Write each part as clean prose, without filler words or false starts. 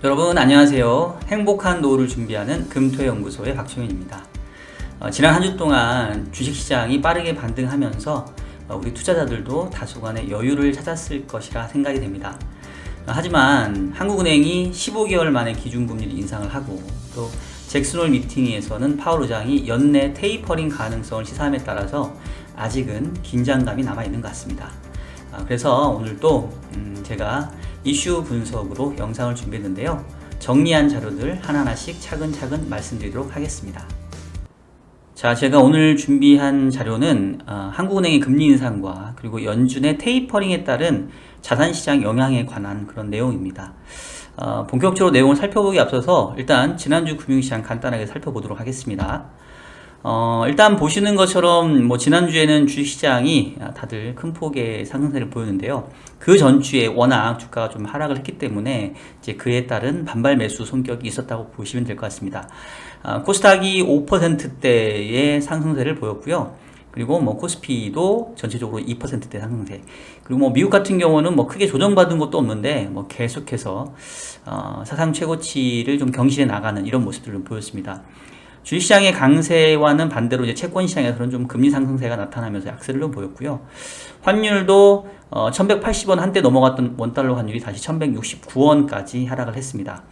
여러분 안녕하세요. 행복한 노후를 준비하는 금토연구소의 박종현입니다. 지난 한 주 동안 주식시장이 빠르게 반등하면서 우리 투자자들도 다소간의 여유를 찾았을 것이라 생각이 됩니다. 하지만 한국은행이 15개월 만에 기준금리를 인상을 하고 또 잭슨홀 미팅에서는 파월 의장이 연내 테이퍼링 가능성을 시사함에 따라서 아직은 긴장감이 남아있는 것 같습니다. 그래서 오늘도 제가 이슈 분석으로 영상을 준비했는데요. 정리한 자료들 하나하나씩 차근차근 말씀드리도록 하겠습니다. 자, 제가 오늘 준비한 자료는 한국은행의 금리 인상과 그리고 연준의 테이퍼링에 따른 자산시장 영향에 관한 그런 내용입니다. 본격적으로 내용을 살펴보기 앞서서 일단 지난주 금융시장 간단하게 살펴보도록 하겠습니다. 일단 보시는 것처럼 지난주에는 주식시장이 다들 큰 폭의 상승세를 보였는데요. 그 전주에 워낙 주가가 좀 하락을 했기 때문에 이제 그에 따른 반발 매수 성격이 있었다고 보시면 될 것 같습니다. 코스닥이 5%대의 상승세를 보였고요. 그리고 코스피도 전체적으로 2%대 상승세. 그리고 미국 같은 경우는 크게 조정받은 것도 없는데 계속해서 사상 최고치를 좀 경신해 나가는 이런 모습들을 보였습니다. 주식시장의 강세와는 반대로 이제 채권시장에서는 좀 금리 상승세가 나타나면서 약세를 좀 보였고요. 환율도 1180원 한때 넘어갔던 원달러 환율이 다시 1169원까지 하락을 했습니다.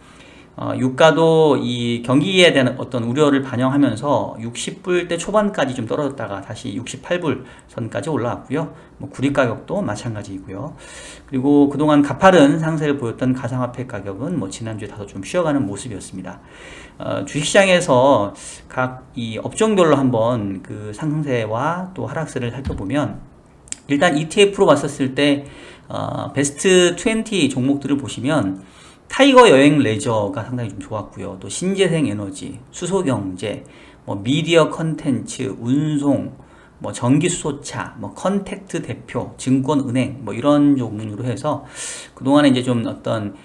유가도 이 경기에 대한 어떤 우려를 반영하면서 60불대 초반까지 좀 떨어졌다가 다시 68불 선까지 올라왔고요. 구리 가격도 마찬가지이고요. 그리고 그동안 가파른 상세를 보였던 가상화폐 가격은 지난주에 다소 좀 쉬어가는 모습이었습니다. 주식시장에서 각 이 업종별로 한번 그 상승세와 또 하락세를 살펴보면 일단 ETF로 봤었을 때 베스트 20 종목들을 보시면 타이거 여행 레저가 상당히 좀 좋았고요. 또 신재생 에너지, 수소경제, 미디어 컨텐츠, 운송, 전기수소차, 컨택트 대표, 증권은행, 이런 종류로 해서 그동안에 이제 좀 어떤,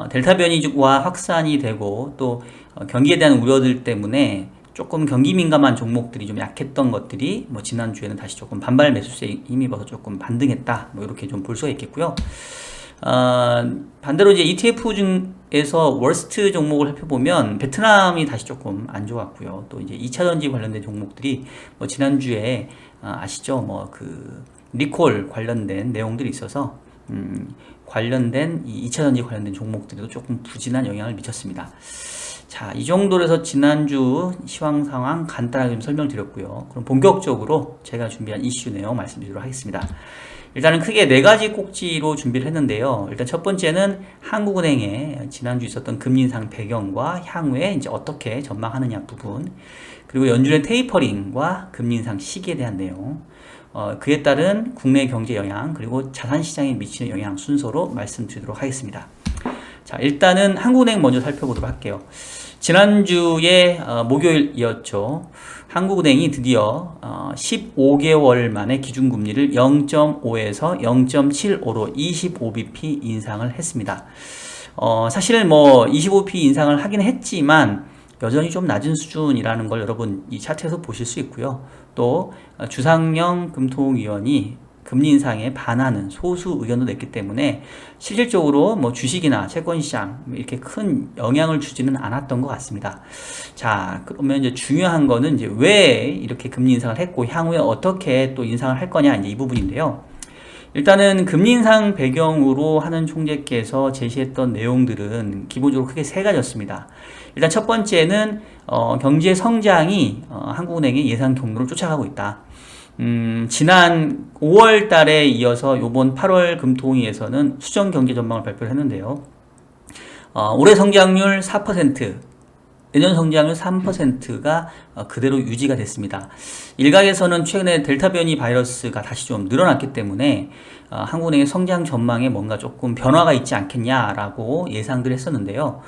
델타 변이와 확산이 되고 또 경기에 대한 우려들 때문에 조금 경기 민감한 종목들이 좀 약했던 것들이 지난주에는 다시 조금 반발 매수세에 힘입어서 조금 반등했다. 이렇게 좀 볼 수가 있겠고요. 반대로 이제 ETF 중에서 월스트 종목을 살펴보면 베트남이 다시 조금 안 좋았고요. 또 이제 2차전지 관련된 종목들이 지난주에 아시죠? 그 리콜 관련된 내용들이 있어서 관련된 이 2차전지 관련된 종목들에도 조금 부진한 영향을 미쳤습니다. 자, 이 정도로 해서 지난주 시황 상황 간단하게 좀 설명드렸고요. 그럼 본격적으로 제가 준비한 이슈 내용 말씀드리도록 하겠습니다. 일단은 크게 4가지 꼭지로 준비를 했는데요. 일단 첫 번째는 한국은행의 지난주 있었던 금리 인상 배경과 향후에 이제 어떻게 전망하느냐 부분, 그리고 연준의 테이퍼링과 금리 인상 시기에 대한 내용, 그에 따른 국내 경제 영향, 그리고 자산시장에 미치는 영향 순서로 말씀드리도록 하겠습니다. 자, 일단은 한국은행 먼저 살펴보도록 할게요. 지난주에 목요일이었죠. 한국은행이 드디어 15개월 만에 기준금리를 0.5에서 0.75로 25bp 인상을 했습니다. 사실 25bp 인상을 하긴 했지만 여전히 좀 낮은 수준이라는 걸 여러분 이 차트에서 보실 수 있고요. 또 주상영 금통위원이 금리 인상에 반하는 소수 의견도 냈기 때문에 실질적으로 주식이나 채권시장 이렇게 큰 영향을 주지는 않았던 것 같습니다. 자, 그러면 이제 중요한 거는 이제 왜 이렇게 금리 인상을 했고 향후에 어떻게 또 인상을 할 거냐 이제 이 부분인데요. 일단은 금리 인상 배경으로 하는 총재께서 제시했던 내용들은 기본적으로 크게 3가지였습니다. 일단 첫 번째는 경제 성장이 한국은행의 예상 경로를 쫓아가고 있다. 지난 5월 달에 이어서 요번 8월 금통위에서는 수정 경제 전망을 발표를 했는데요. 올해 성장률 4%, 내년 성장률 3%가 그대로 유지가 됐습니다. 일각에서는 최근에 델타 변이 바이러스가 다시 좀 늘어났기 때문에 한국은행의 성장 전망에 뭔가 조금 변화가 있지 않겠냐라고 예상들 했었는데요.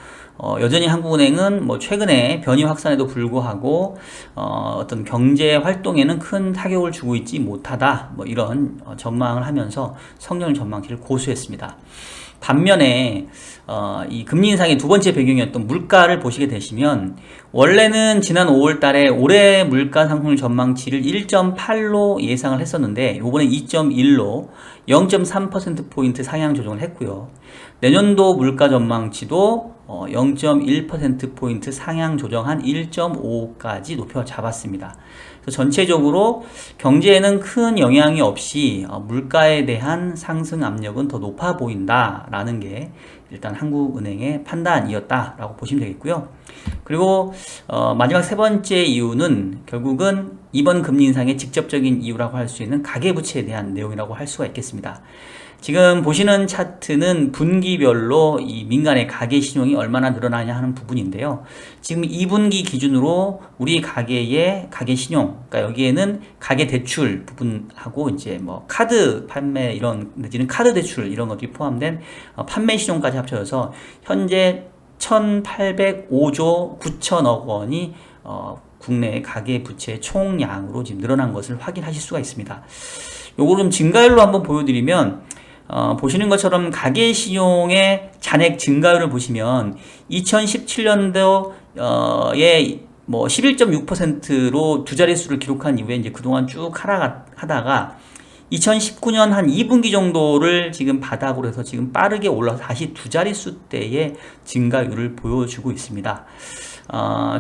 여전히 한국은행은 최근에 변이 확산에도 불구하고 어떤 경제 활동에는 큰 타격을 주고 있지 못하다 이런 전망을 하면서 성장 전망치를 고수했습니다. 반면에 이 금리 인상의 두 번째 배경이었던 물가를 보시게 되시면 원래는 지난 5월 달에 올해 물가 상승률 전망치를 1.8로 예상을 했었는데 이번에 2.1로 0.3%포인트 상향 조정을 했고요. 내년도 물가 전망치도 0.1%포인트 상향 조정한 1.5까지 높여 잡았습니다. 그래서 전체적으로 경제에는 큰 영향이 없이 물가에 대한 상승 압력은 더 높아 보인다라는 게 일단 한국은행의 판단이었다라고 보시면 되겠고요. 그리고 마지막 세 번째 이유는 결국은 이번 금리 인상의 직접적인 이유라고 할 수 있는 가계부채에 대한 내용이라고 할 수가 있겠습니다. 지금 보시는 차트는 분기별로 이 민간의 가계 신용이 얼마나 늘어나냐 하는 부분인데요. 지금 2분기 기준으로 우리 가계의 가계 신용, 그러니까 여기에는 가계 대출 부분하고 이제 뭐 카드 판매 이런 내지는 카드 대출 이런 것들이 포함된 판매 신용까지 합쳐져서 현재 1,805조 9천억 원이 국내 가계 부채 총량으로 지금 늘어난 것을 확인하실 수가 있습니다. 요거를 좀 증가율로 한번 보여드리면 보시는 것처럼 가계 신용의 잔액 증가율을 보시면 2017년도에 뭐 11.6%로 두 자릿수를 기록한 이후에 이제 그동안 쭉 하다가 2019년 한 2분기 정도를 지금 바닥으로 해서 지금 빠르게 올라서 다시 두 자릿수대의 증가율을 보여주고 있습니다.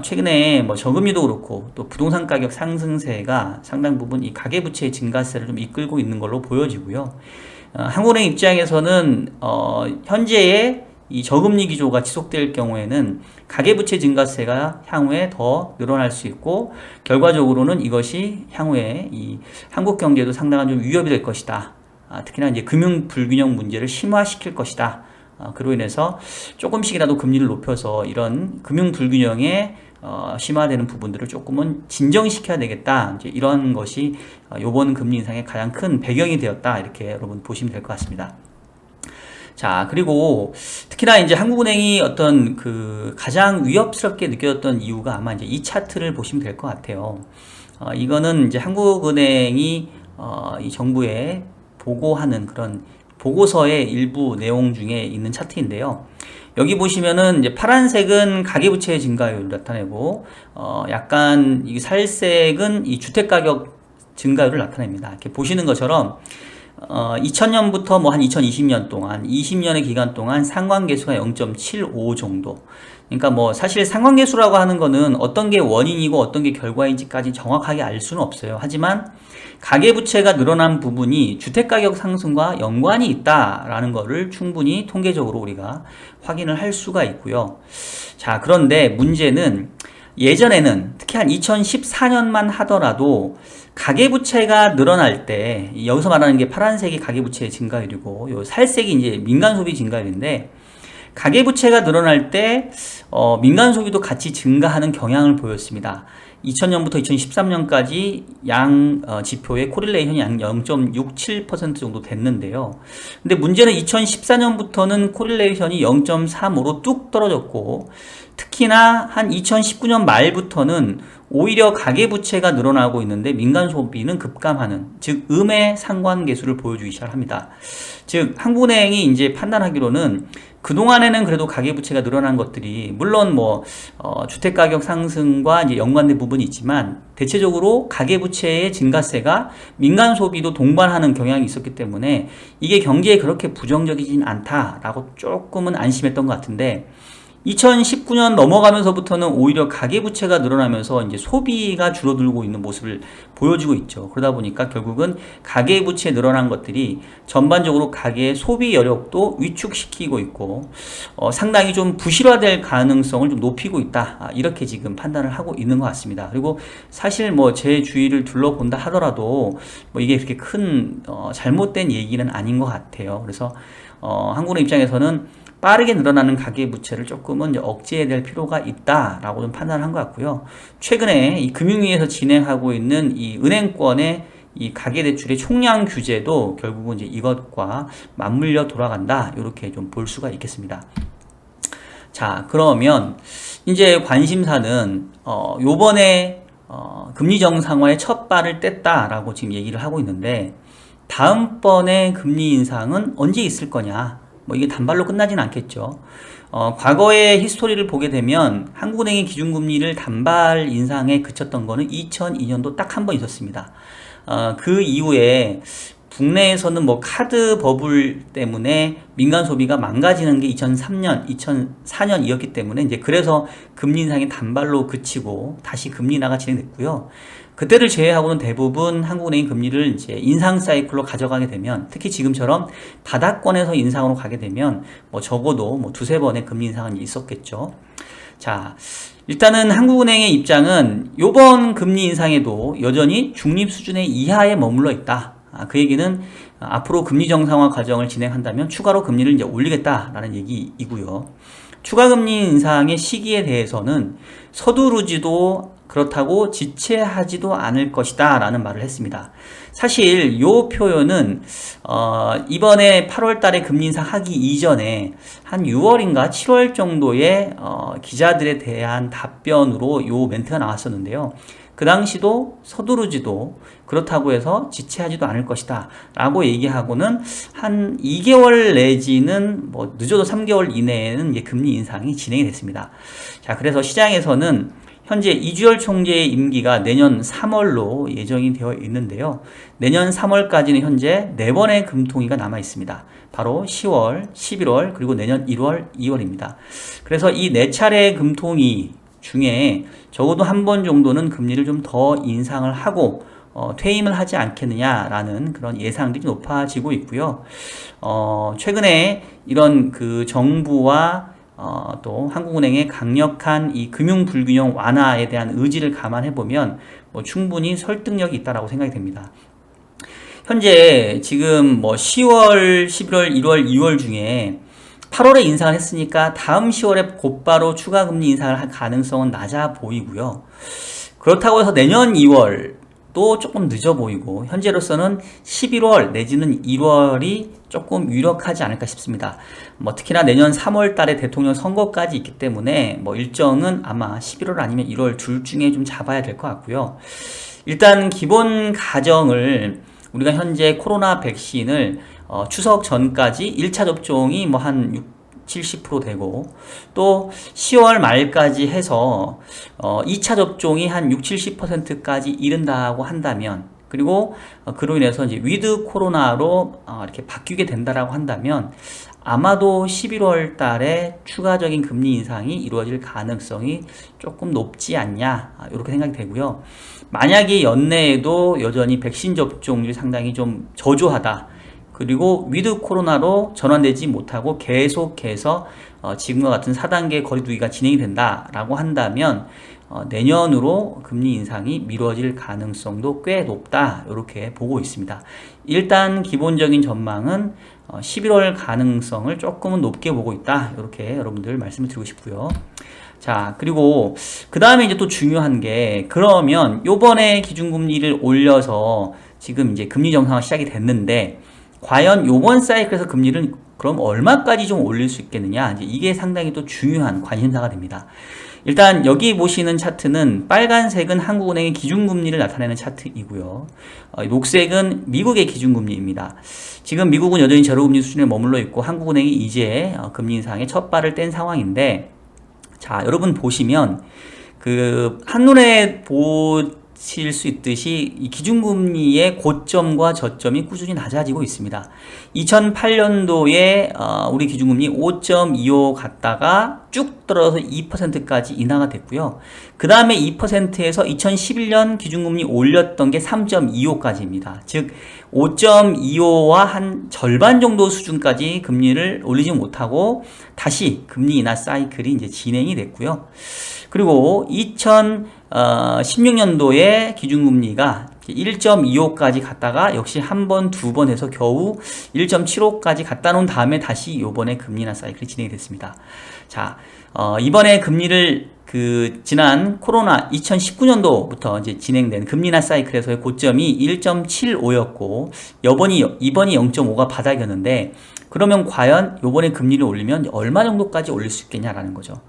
최근에 뭐 저금리도 그렇고 또 부동산 가격 상승세가 상당 부분 이 가계부채의 증가세를 좀 이끌고 있는 걸로 보여지고요. 한국은행 입장에서는 현재의 이 저금리 기조가 지속될 경우에는 가계부채 증가세가 향후에 더 늘어날 수 있고 결과적으로는 이것이 향후에 이 한국 경제도 상당한 좀 위협이 될 것이다. 특히나 이제 금융 불균형 문제를 심화시킬 것이다. 그로 인해서 조금씩이라도 금리를 높여서 이런 금융 불균형에 심화되는 부분들을 조금은 진정시켜야 되겠다. 이제 이런 것이 이번 금리 인상의 가장 큰 배경이 되었다. 이렇게 여러분 보시면 될 것 같습니다. 자, 그리고 특히나 이제 한국은행이 어떤 그 가장 위협스럽게 느껴졌던 이유가 아마 이제 이 차트를 보시면 될 것 같아요. 이거는 이제 한국은행이 이 정부에 보고하는 그런 보고서의 일부 내용 중에 있는 차트인데요. 여기 보시면은 이제 파란색은 가계부채 증가율을 나타내고 약간 이 살색은 이 주택가격 증가율을 나타냅니다. 이렇게 보시는 것처럼 2000년부터 뭐 한 2020년 동안 20년의 기간 동안 상관계수가 0.75 정도. 그러니까 뭐 사실 상관계수라고 하는 거는 어떤 게 원인이고 어떤 게 결과인지까지 정확하게 알 수는 없어요. 하지만 가계부채가 늘어난 부분이 주택가격 상승과 연관이 있다라는 것을 충분히 통계적으로 우리가 확인을 할 수가 있고요. 자, 그런데 문제는 예전에는 특히 한 2014년만 하더라도 가계부채가 늘어날 때 여기서 말하는 게 파란색이 가계부채의 증가율이고 요 살색이 이제 민간소비 증가율인데 가계부채가 늘어날 때 민간소비도 같이 증가하는 경향을 보였습니다. 2000년부터 2013년까지 양 지표의 코릴레이션이 약 0.67% 정도 됐는데요. 근데 문제는 2014년부터는 코릴레이션이 0.35로 뚝 떨어졌고 특히나 한 2019년 말부터는 오히려 가계부채가 늘어나고 있는데 민간소비는 급감하는, 즉 음의 상관계수를 보여주기 시작합니다. 즉 한국은행이 이제 판단하기로는 그동안에는 그래도 가계부채가 늘어난 것들이 물론 뭐 주택가격 상승과 이제 연관된 부분이 있지만 대체적으로 가계부채의 증가세가 민간소비도 동반하는 경향이 있었기 때문에 이게 경제에 그렇게 부정적이진 않다라고 조금은 안심했던 것 같은데 2019년 넘어가면서부터는 오히려 가계부채가 늘어나면서 이제 소비가 줄어들고 있는 모습을 보여주고 있죠. 그러다 보니까 결국은 가계부채 늘어난 것들이 전반적으로 가계의 소비 여력도 위축시키고 있고 상당히 좀 부실화될 가능성을 좀 높이고 있다. 이렇게 지금 판단을 하고 있는 것 같습니다. 그리고 사실 뭐 제 주위를 둘러본다 하더라도 뭐 이게 그렇게 큰 잘못된 얘기는 아닌 것 같아요. 그래서 한국은행 입장에서는 빠르게 늘어나는 가계부채를 조금은 억제해야 될 필요가 있다라고 좀 판단을 한 것 같고요. 최근에 이 금융위에서 진행하고 있는 이 은행권의 이 가계대출의 총량 규제도 결국은 이제 이것과 맞물려 돌아간다. 이렇게 좀 볼 수가 있겠습니다. 자, 그러면 이제 관심사는 요번에 금리 정상화의 첫 발을 뗐다라고 지금 얘기를 하고 있는데 다음번에 금리 인상은 언제 있을 거냐? 뭐 이게 단발로 끝나진 않겠죠. 과거의 히스토리를 보게 되면 한국은행의 기준금리를 단발 인상에 그쳤던 거는 2002년도 딱 한 번 있었습니다. 그 이후에 국내에서는 뭐 카드 버블 때문에 민간 소비가 망가지는 게 2003년, 2004년이었기 때문에 이제 그래서 금리 인상이 단발로 그치고 다시 금리 인하가 진행됐고요. 그때를 제외하고는 대부분 한국은행이 금리를 이제 인상 사이클로 가져가게 되면, 특히 지금처럼 바닥권에서 인상으로 가게 되면 뭐 적어도 뭐 두세 번의 금리 인상은 있었겠죠. 자, 일단은 한국은행의 입장은 요번 금리 인상에도 여전히 중립 수준의 이하에 머물러 있다. 그 얘기는 앞으로 금리 정상화 과정을 진행한다면 추가로 금리를 이제 올리겠다라는 얘기이고요. 추가 금리 인상의 시기에 대해서는 서두르지도 그렇다고 지체하지도 않을 것이다 라는 말을 했습니다. 사실 이 표현은 이번에 8월 달에 금리 인상하기 이전에 한 6월인가 7월 정도의 기자들에 대한 답변으로 이 멘트가 나왔었는데요. 그 당시도 서두르지도 그렇다고 해서 지체하지도 않을 것이다 라고 얘기하고는 한 2개월 내지는 뭐 늦어도 3개월 이내에는 이제 금리 인상이 진행이 됐습니다. 자, 그래서 시장에서는 현재 이주열 총재의 임기가 내년 3월로 예정이 되어 있는데요. 내년 3월까지는 현재 4번의 금통위가 남아 있습니다. 바로 10월, 11월, 그리고 내년 1월, 2월입니다. 그래서 이 4차례 금통위 중에 적어도 한 번 정도는 금리를 좀 더 인상을 하고 퇴임을 하지 않겠느냐라는 그런 예상들이 높아지고 있고요. 최근에 이런 그 정부와 또 한국은행의 강력한 이 금융 불균형 완화에 대한 의지를 감안해 보면 뭐 충분히 설득력이 있다라고 생각이 됩니다. 현재 지금 뭐 10월, 11월, 1월, 2월 중에 8월에 인상을 했으니까 다음 10월에 곧바로 추가 금리 인상을 할 가능성은 낮아 보이고요. 그렇다고 해서 내년 2월도 조금 늦어 보이고, 현재로서는 11월 내지는 1월이 조금 유력하지 않을까 싶습니다. 뭐 특히나 내년 3월 달에 대통령 선거까지 있기 때문에 뭐 일정은 아마 11월 아니면 1월 둘 중에 좀 잡아야 될 것 같고요. 일단 기본 가정을 우리가 현재 코로나 백신을 추석 전까지 1차 접종이 뭐 한 70% 되고, 또 10월 말까지 해서 2차 접종이 한 60-70%까지 이른다고 한다면, 그리고 그로 인해서 이제 위드 코로나로 이렇게 바뀌게 된다라고 한다면 아마도 11월 달에 추가적인 금리 인상이 이루어질 가능성이 조금 높지 않냐, 이렇게 생각이 되고요. 만약에 연내에도 여전히 백신 접종률이 상당히 좀 저조하다, 그리고 위드 코로나로 전환되지 못하고 계속해서 지금과 같은 4단계 거리두기가 진행이 된다라고 한다면 내년으로 금리 인상이 미뤄질 가능성도 꽤 높다, 이렇게 보고 있습니다. 일단 기본적인 전망은 11월 가능성을 조금은 높게 보고 있다, 이렇게 여러분들 말씀을 드리고 싶고요. 자, 그리고 그 다음에 이제 또 중요한 게, 그러면 요번에 기준금리를 올려서 지금 이제 금리 정상화 시작이 됐는데 과연 요번 사이클에서 금리를 그럼 얼마까지 좀 올릴 수 있겠느냐, 이제 이게 상당히 또 중요한 관심사가 됩니다. 일단 여기 보시는 차트는 빨간색은 한국은행의 기준금리를 나타내는 차트이고요. 녹색은 미국의 기준금리입니다. 지금 미국은 여전히 제로금리 수준에 머물러 있고 한국은행이 이제 금리 인상에 첫 발을 뗀 상황인데, 자, 여러분 보시면 그 한눈에 보실 수 있듯이 이 기준금리의 고점과 저점이 꾸준히 낮아지고 있습니다. 2008년도에 우리 기준금리 5.25 갔다가 쭉 떨어져서 2%까지 인하가 됐고요. 그 다음에 2%에서 2011년 기준금리 올렸던 게 3.25까지입니다. 즉 5.25와 한 절반 정도 수준까지 금리를 올리지 못하고 다시 금리 인하 사이클이 이제 진행이 됐고요. 그리고 2016년도에 기준금리가 1.25까지 갔다가 역시 한 번, 두 번 해서 겨우 1.75까지 갔다 놓은 다음에 다시 요번에 금리 인하 사이클이 진행이 됐습니다. 자, 이번에 금리를 지난 코로나 2019년도부터 이제 진행된 금리 인하 사이클에서의 고점이 1.75였고, 이번이 0.5가 바닥이었는데, 그러면 과연 요번에 금리를 올리면 얼마 정도까지 올릴 수 있겠냐라는 거죠.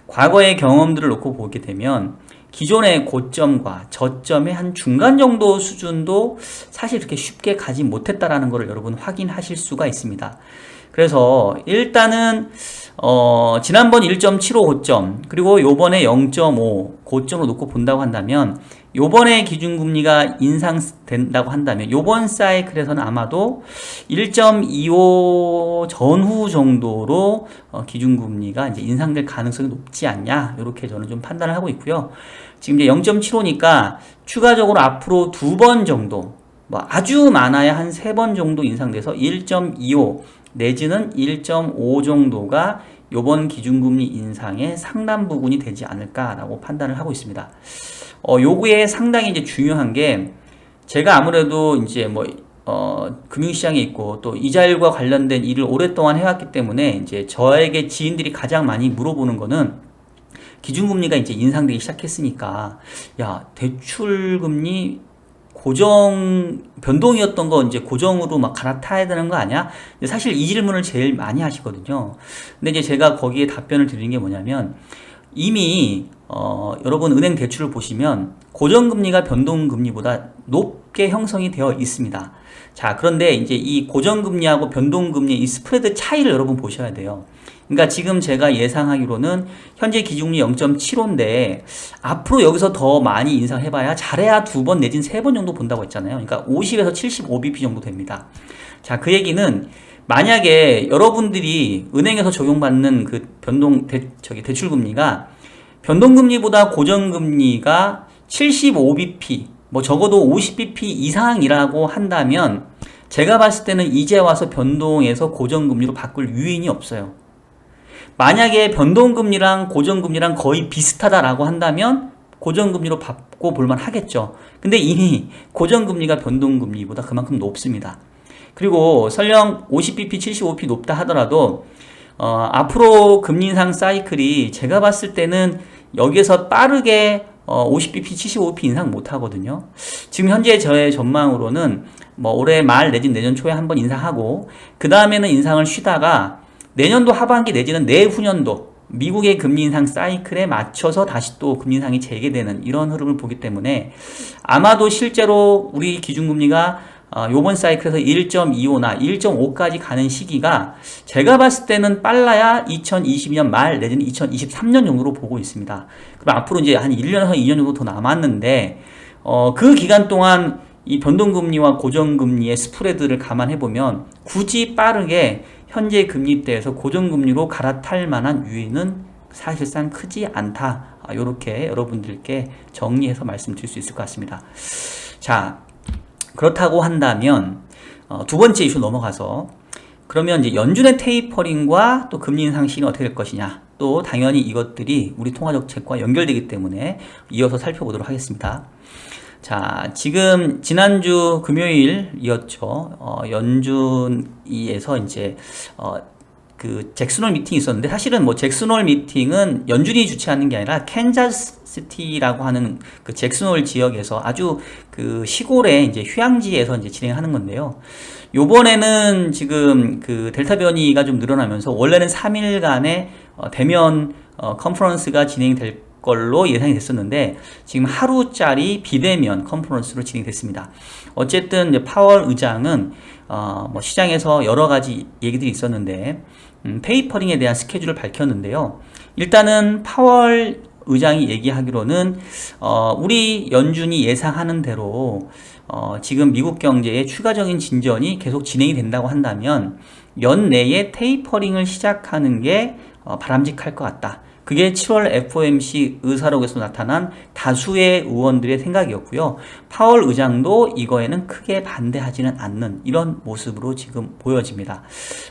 과거의 경험들을 놓고 보게 되면 기존의 고점과 저점의 한 중간 정도 수준도 사실 그렇게 쉽게 가지 못했다라는 것을 여러분 확인하실 수가 있습니다. 그래서 일단은 지난번 1.75 고점, 그리고 요번에 0.5 고점으로 놓고 본다고 한다면 요번에 기준금리가 인상된다고 한다면 요번 사이클에서는 아마도 1.25 전후 정도로 기준금리가 이제 인상될 가능성이 높지 않냐, 이렇게 저는 좀 판단을 하고 있고요. 지금 이제 0.75니까 추가적으로 앞으로 2번 정도, 뭐 아주 많아야 한 3번 정도 인상돼서 1.25 내지는 1.5 정도가 요번 기준금리 인상의 상당 부분이 되지 않을까라고 판단을 하고 있습니다. 요구에 상당히 이제 중요한 게, 제가 아무래도 이제 금융시장에 있고 또 이자율과 관련된 일을 오랫동안 해왔기 때문에 이제 저에게 지인들이 가장 많이 물어보는 거는, 기준금리가 이제 인상되기 시작했으니까, 야, 대출금리 고정, 변동이었던 거 이제 고정으로 막 갈아타야 되는 거 아니야? 근데 사실 이 질문을 제일 많이 하시거든요. 근데 이제 제가 거기에 답변을 드리는 게 뭐냐면, 이미 여러분 은행 대출을 보시면 고정금리가 변동금리보다 높게 형성이 되어 있습니다. 자, 그런데 이제 이 고정금리하고 변동금리의 이 스프레드 차이를 여러분 보셔야 돼요. 그러니까 지금 제가 예상하기로는 현재 기준금리 0.75인데 앞으로 여기서 더 많이 인상해봐야 잘해야 2번 내진 3번 정도 본다고 했잖아요. 그러니까 50에서 75bp 정도 됩니다. 자, 그 얘기는 만약에 여러분들이 은행에서 적용받는 그 대출금리가 변동금리보다 고정금리가 75bp, 뭐 적어도 50bp 이상이라고 한다면, 제가 봤을 때는 이제 와서 변동에서 고정금리로 바꿀 유인이 없어요. 만약에 변동금리랑 고정금리랑 거의 비슷하다라고 한다면 고정금리로 바꿔볼만 하겠죠. 근데 이미 고정금리가 변동금리보다 그만큼 높습니다. 그리고 설령 50bp, 75bp 높다 하더라도 앞으로 금리 인상 사이클이 제가 봤을 때는 여기에서 빠르게 50bp, 75bp 인상 못 하거든요. 지금 현재 저의 전망으로는 뭐 올해 말 내진 내년 초에 한번 인상하고, 그 다음에는 인상을 쉬다가 내년도 하반기 내지는 내후년도 미국의 금리 인상 사이클에 맞춰서 다시 또 금리 인상이 재개되는 이런 흐름을 보기 때문에, 아마도 실제로 우리 기준금리가 요번 사이클에서 1.25나 1.5까지 가는 시기가 제가 봤을 때는 빨라야 2022년 말 내지는 2023년 정도로 보고 있습니다. 그럼 앞으로 이제 한 1년에서 2년 정도 더 남았는데, 그 기간 동안 이 변동금리와 고정금리의 스프레드를 감안해보면 굳이 빠르게 현재 금리대에서 고정금리로 갈아탈 만한 유인은 사실상 크지 않다. 이렇게 여러분들께 정리해서 말씀드릴 수 있을 것 같습니다. 자, 그렇다고 한다면 두 번째 이슈 넘어가서, 그러면 이제 연준의 테이퍼링과 또 금리 인상 시기는 어떻게 될 것이냐, 또 당연히 이것들이 우리 통화정책과 연결되기 때문에 이어서 살펴보도록 하겠습니다. 자, 지금 지난주 금요일이었죠. 연준이에서 이제 그 잭슨홀 미팅이 있었는데, 사실은 뭐 잭슨홀 미팅은 연준이 주최하는 게 아니라 캔자스시티라고 하는 그 잭슨홀 지역에서 아주 그 시골의 이제 휴양지에서 이제 진행하는 건데요. 요번에는 지금 그 델타 변이가 좀 늘어나면서 원래는 3일간의 대면 컨퍼런스가 진행될 걸로 예상이 됐었는데, 지금 하루짜리 비대면 컨퍼런스로 진행됐습니다. 어쨌든 이제 파월 의장은 뭐 시장에서 여러 가지 얘기들이 있었는데 테이퍼링에 대한 스케줄을 밝혔는데요. 일단은 파월 의장이 얘기하기로는 우리 연준이 예상하는 대로 지금 미국 경제의 추가적인 진전이 계속 진행이 된다고 한다면 연내에 테이퍼링을 시작하는 게 바람직할 것 같다. 그게 7월 FOMC 의사록에서 나타난 다수의 의원들의 생각이었고요. 파월 의장도 이거에는 크게 반대하지는 않는 이런 모습으로 지금 보여집니다.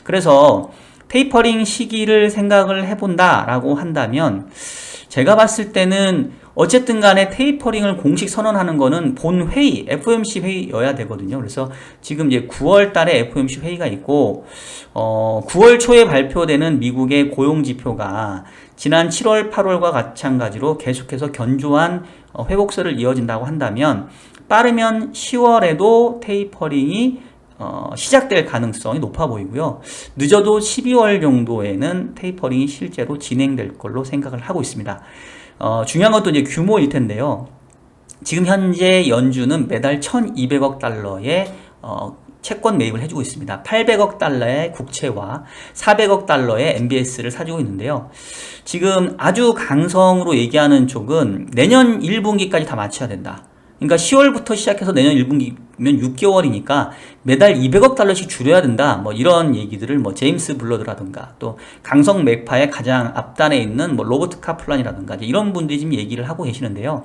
그래서 테이퍼링 시기를 생각을 해본다라고 한다면, 제가 봤을 때는 어쨌든 간에 테이퍼링을 공식 선언하는 거는 본 회의, FOMC 회의여야 되거든요. 그래서 지금 이제 9월 달에 FOMC 회의가 있고, 9월 초에 발표되는 미국의 고용 지표가 지난 7월, 8월과 마찬가지로 계속해서 견조한 회복세를 이어진다고 한다면, 빠르면 10월에도 테이퍼링이 시작될 가능성이 높아 보이고요. 늦어도 12월 정도에는 테이퍼링이 실제로 진행될 걸로 생각을 하고 있습니다. 중요한 것도 이제 규모일 텐데요. 지금 현재 연준은 매달 1,200억 달러의 채권 매입을 해주고 있습니다. 800억 달러의 국채와 400억 달러의 MBS를 사주고 있는데요. 지금 아주 강성으로 얘기하는 쪽은 내년 1분기까지 다 맞춰야 된다. 그러니까 10월부터 시작해서 내년 1분기면 6개월이니까 매달 200억 달러씩 줄여야 된다. 뭐 이런 얘기들을 뭐 제임스 블러드라든가 또 강성 맥파의 가장 앞단에 있는 뭐 로버트 카플란이라든가 이런 분들이 지금 얘기를 하고 계시는데요.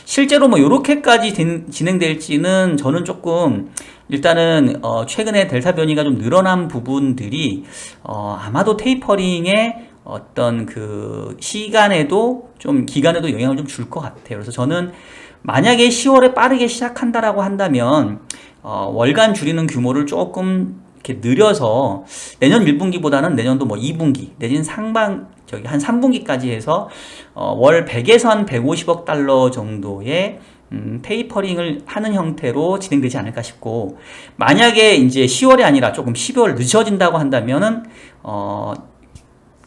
실제로 뭐 이렇게까지 진행될지는 저는 조금 일단은 최근에 델타 변이가 좀 늘어난 부분들이 아마도 테이퍼링의 어떤 그 시간에도 좀 기간에도 영향을 좀 줄 것 같아요. 그래서 저는 만약에 10월에 빠르게 시작한다라고 한다면 월간 줄이는 규모를 조금 이렇게 느려서 내년 1분기보다는 내년도 뭐 2분기 내지는 한 3분기까지 해서 월 100에서 한 150억 달러 정도의 테이퍼링을 하는 형태로 진행되지 않을까 싶고, 만약에 이제 10월이 아니라 조금 12월 늦어진다고 한다면은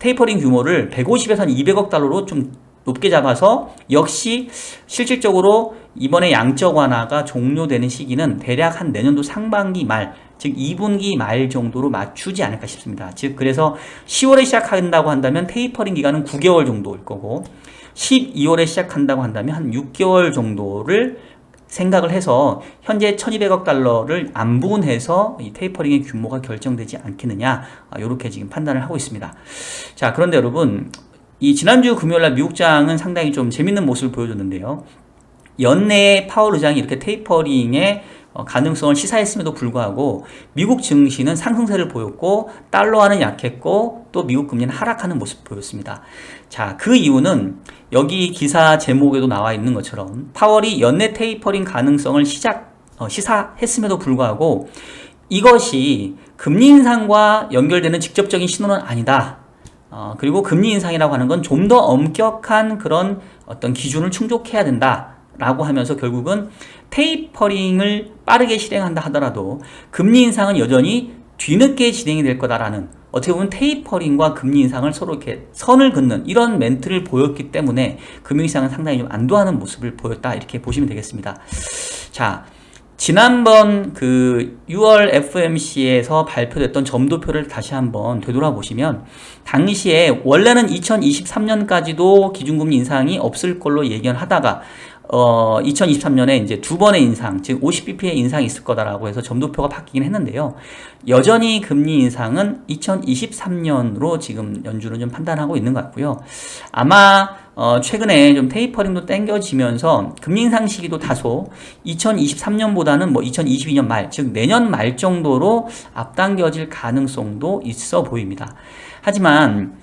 테이퍼링 규모를 150에서 한 200억 달러로 좀 높게 잡아서 역시 실질적으로 이번에 양적 완화가 종료되는 시기는 대략 한 내년도 상반기 말, 즉 2분기 말 정도로 맞추지 않을까 싶습니다. 즉 그래서 10월에 시작한다고 한다면 테이퍼링 기간은 9개월 정도일 거고, 12월에 시작한다고 한다면 한 6개월 정도를 생각을 해서 현재 1200억 달러를 안분해서 이 테이퍼링의 규모가 결정되지 않겠느냐, 이렇게 지금 판단을 하고 있습니다. 자, 그런데 여러분, 이 지난주 금요일날 미국장은 상당히 좀 재밌는 모습을 보여줬는데요. 연내에 파월 의장이 이렇게 테이퍼링의 가능성을 시사했음에도 불구하고 미국 증시는 상승세를 보였고 달러화는 약했고 또 미국 금리는 하락하는 모습을 보였습니다. 자, 그 이유는 여기 기사 제목에도 나와 있는 것처럼 파월이 연내 테이퍼링 가능성을 시사했음에도 불구하고 이것이 금리 인상과 연결되는 직접적인 신호는 아니다. 그리고 금리 인상이라고 하는 건 좀 더 엄격한 그런 어떤 기준을 충족해야 된다 라고 하면서 결국은 테이퍼링을 빠르게 실행한다 하더라도 금리 인상은 여전히 뒤늦게 진행이 될 거다라는, 어떻게 보면 테이퍼링과 금리 인상을 서로 이렇게 선을 긋는 이런 멘트를 보였기 때문에 금융시장은 상당히 좀 안도하는 모습을 보였다, 이렇게 보시면 되겠습니다. 자, 지난번 그 6월 FOMC에서 발표됐던 점도표를 다시 한번 되돌아보시면 당시에 원래는 2023년까지도 기준금리 인상이 없을 걸로 예견하다가 2023년에 이제 두 번의 인상, 즉 50bp의 인상이 있을 거다라고 해서 점도표가 바뀌긴 했는데요. 여전히 금리 인상은 2023년으로 지금 연준은 좀 판단하고 있는 것 같고요. 아마 최근에 좀 테이퍼링도 땡겨지면서 금리 인상 시기도 다소 2023년보다는 뭐 2022년 말, 즉 내년 말 정도로 앞당겨질 가능성도 있어 보입니다. 하지만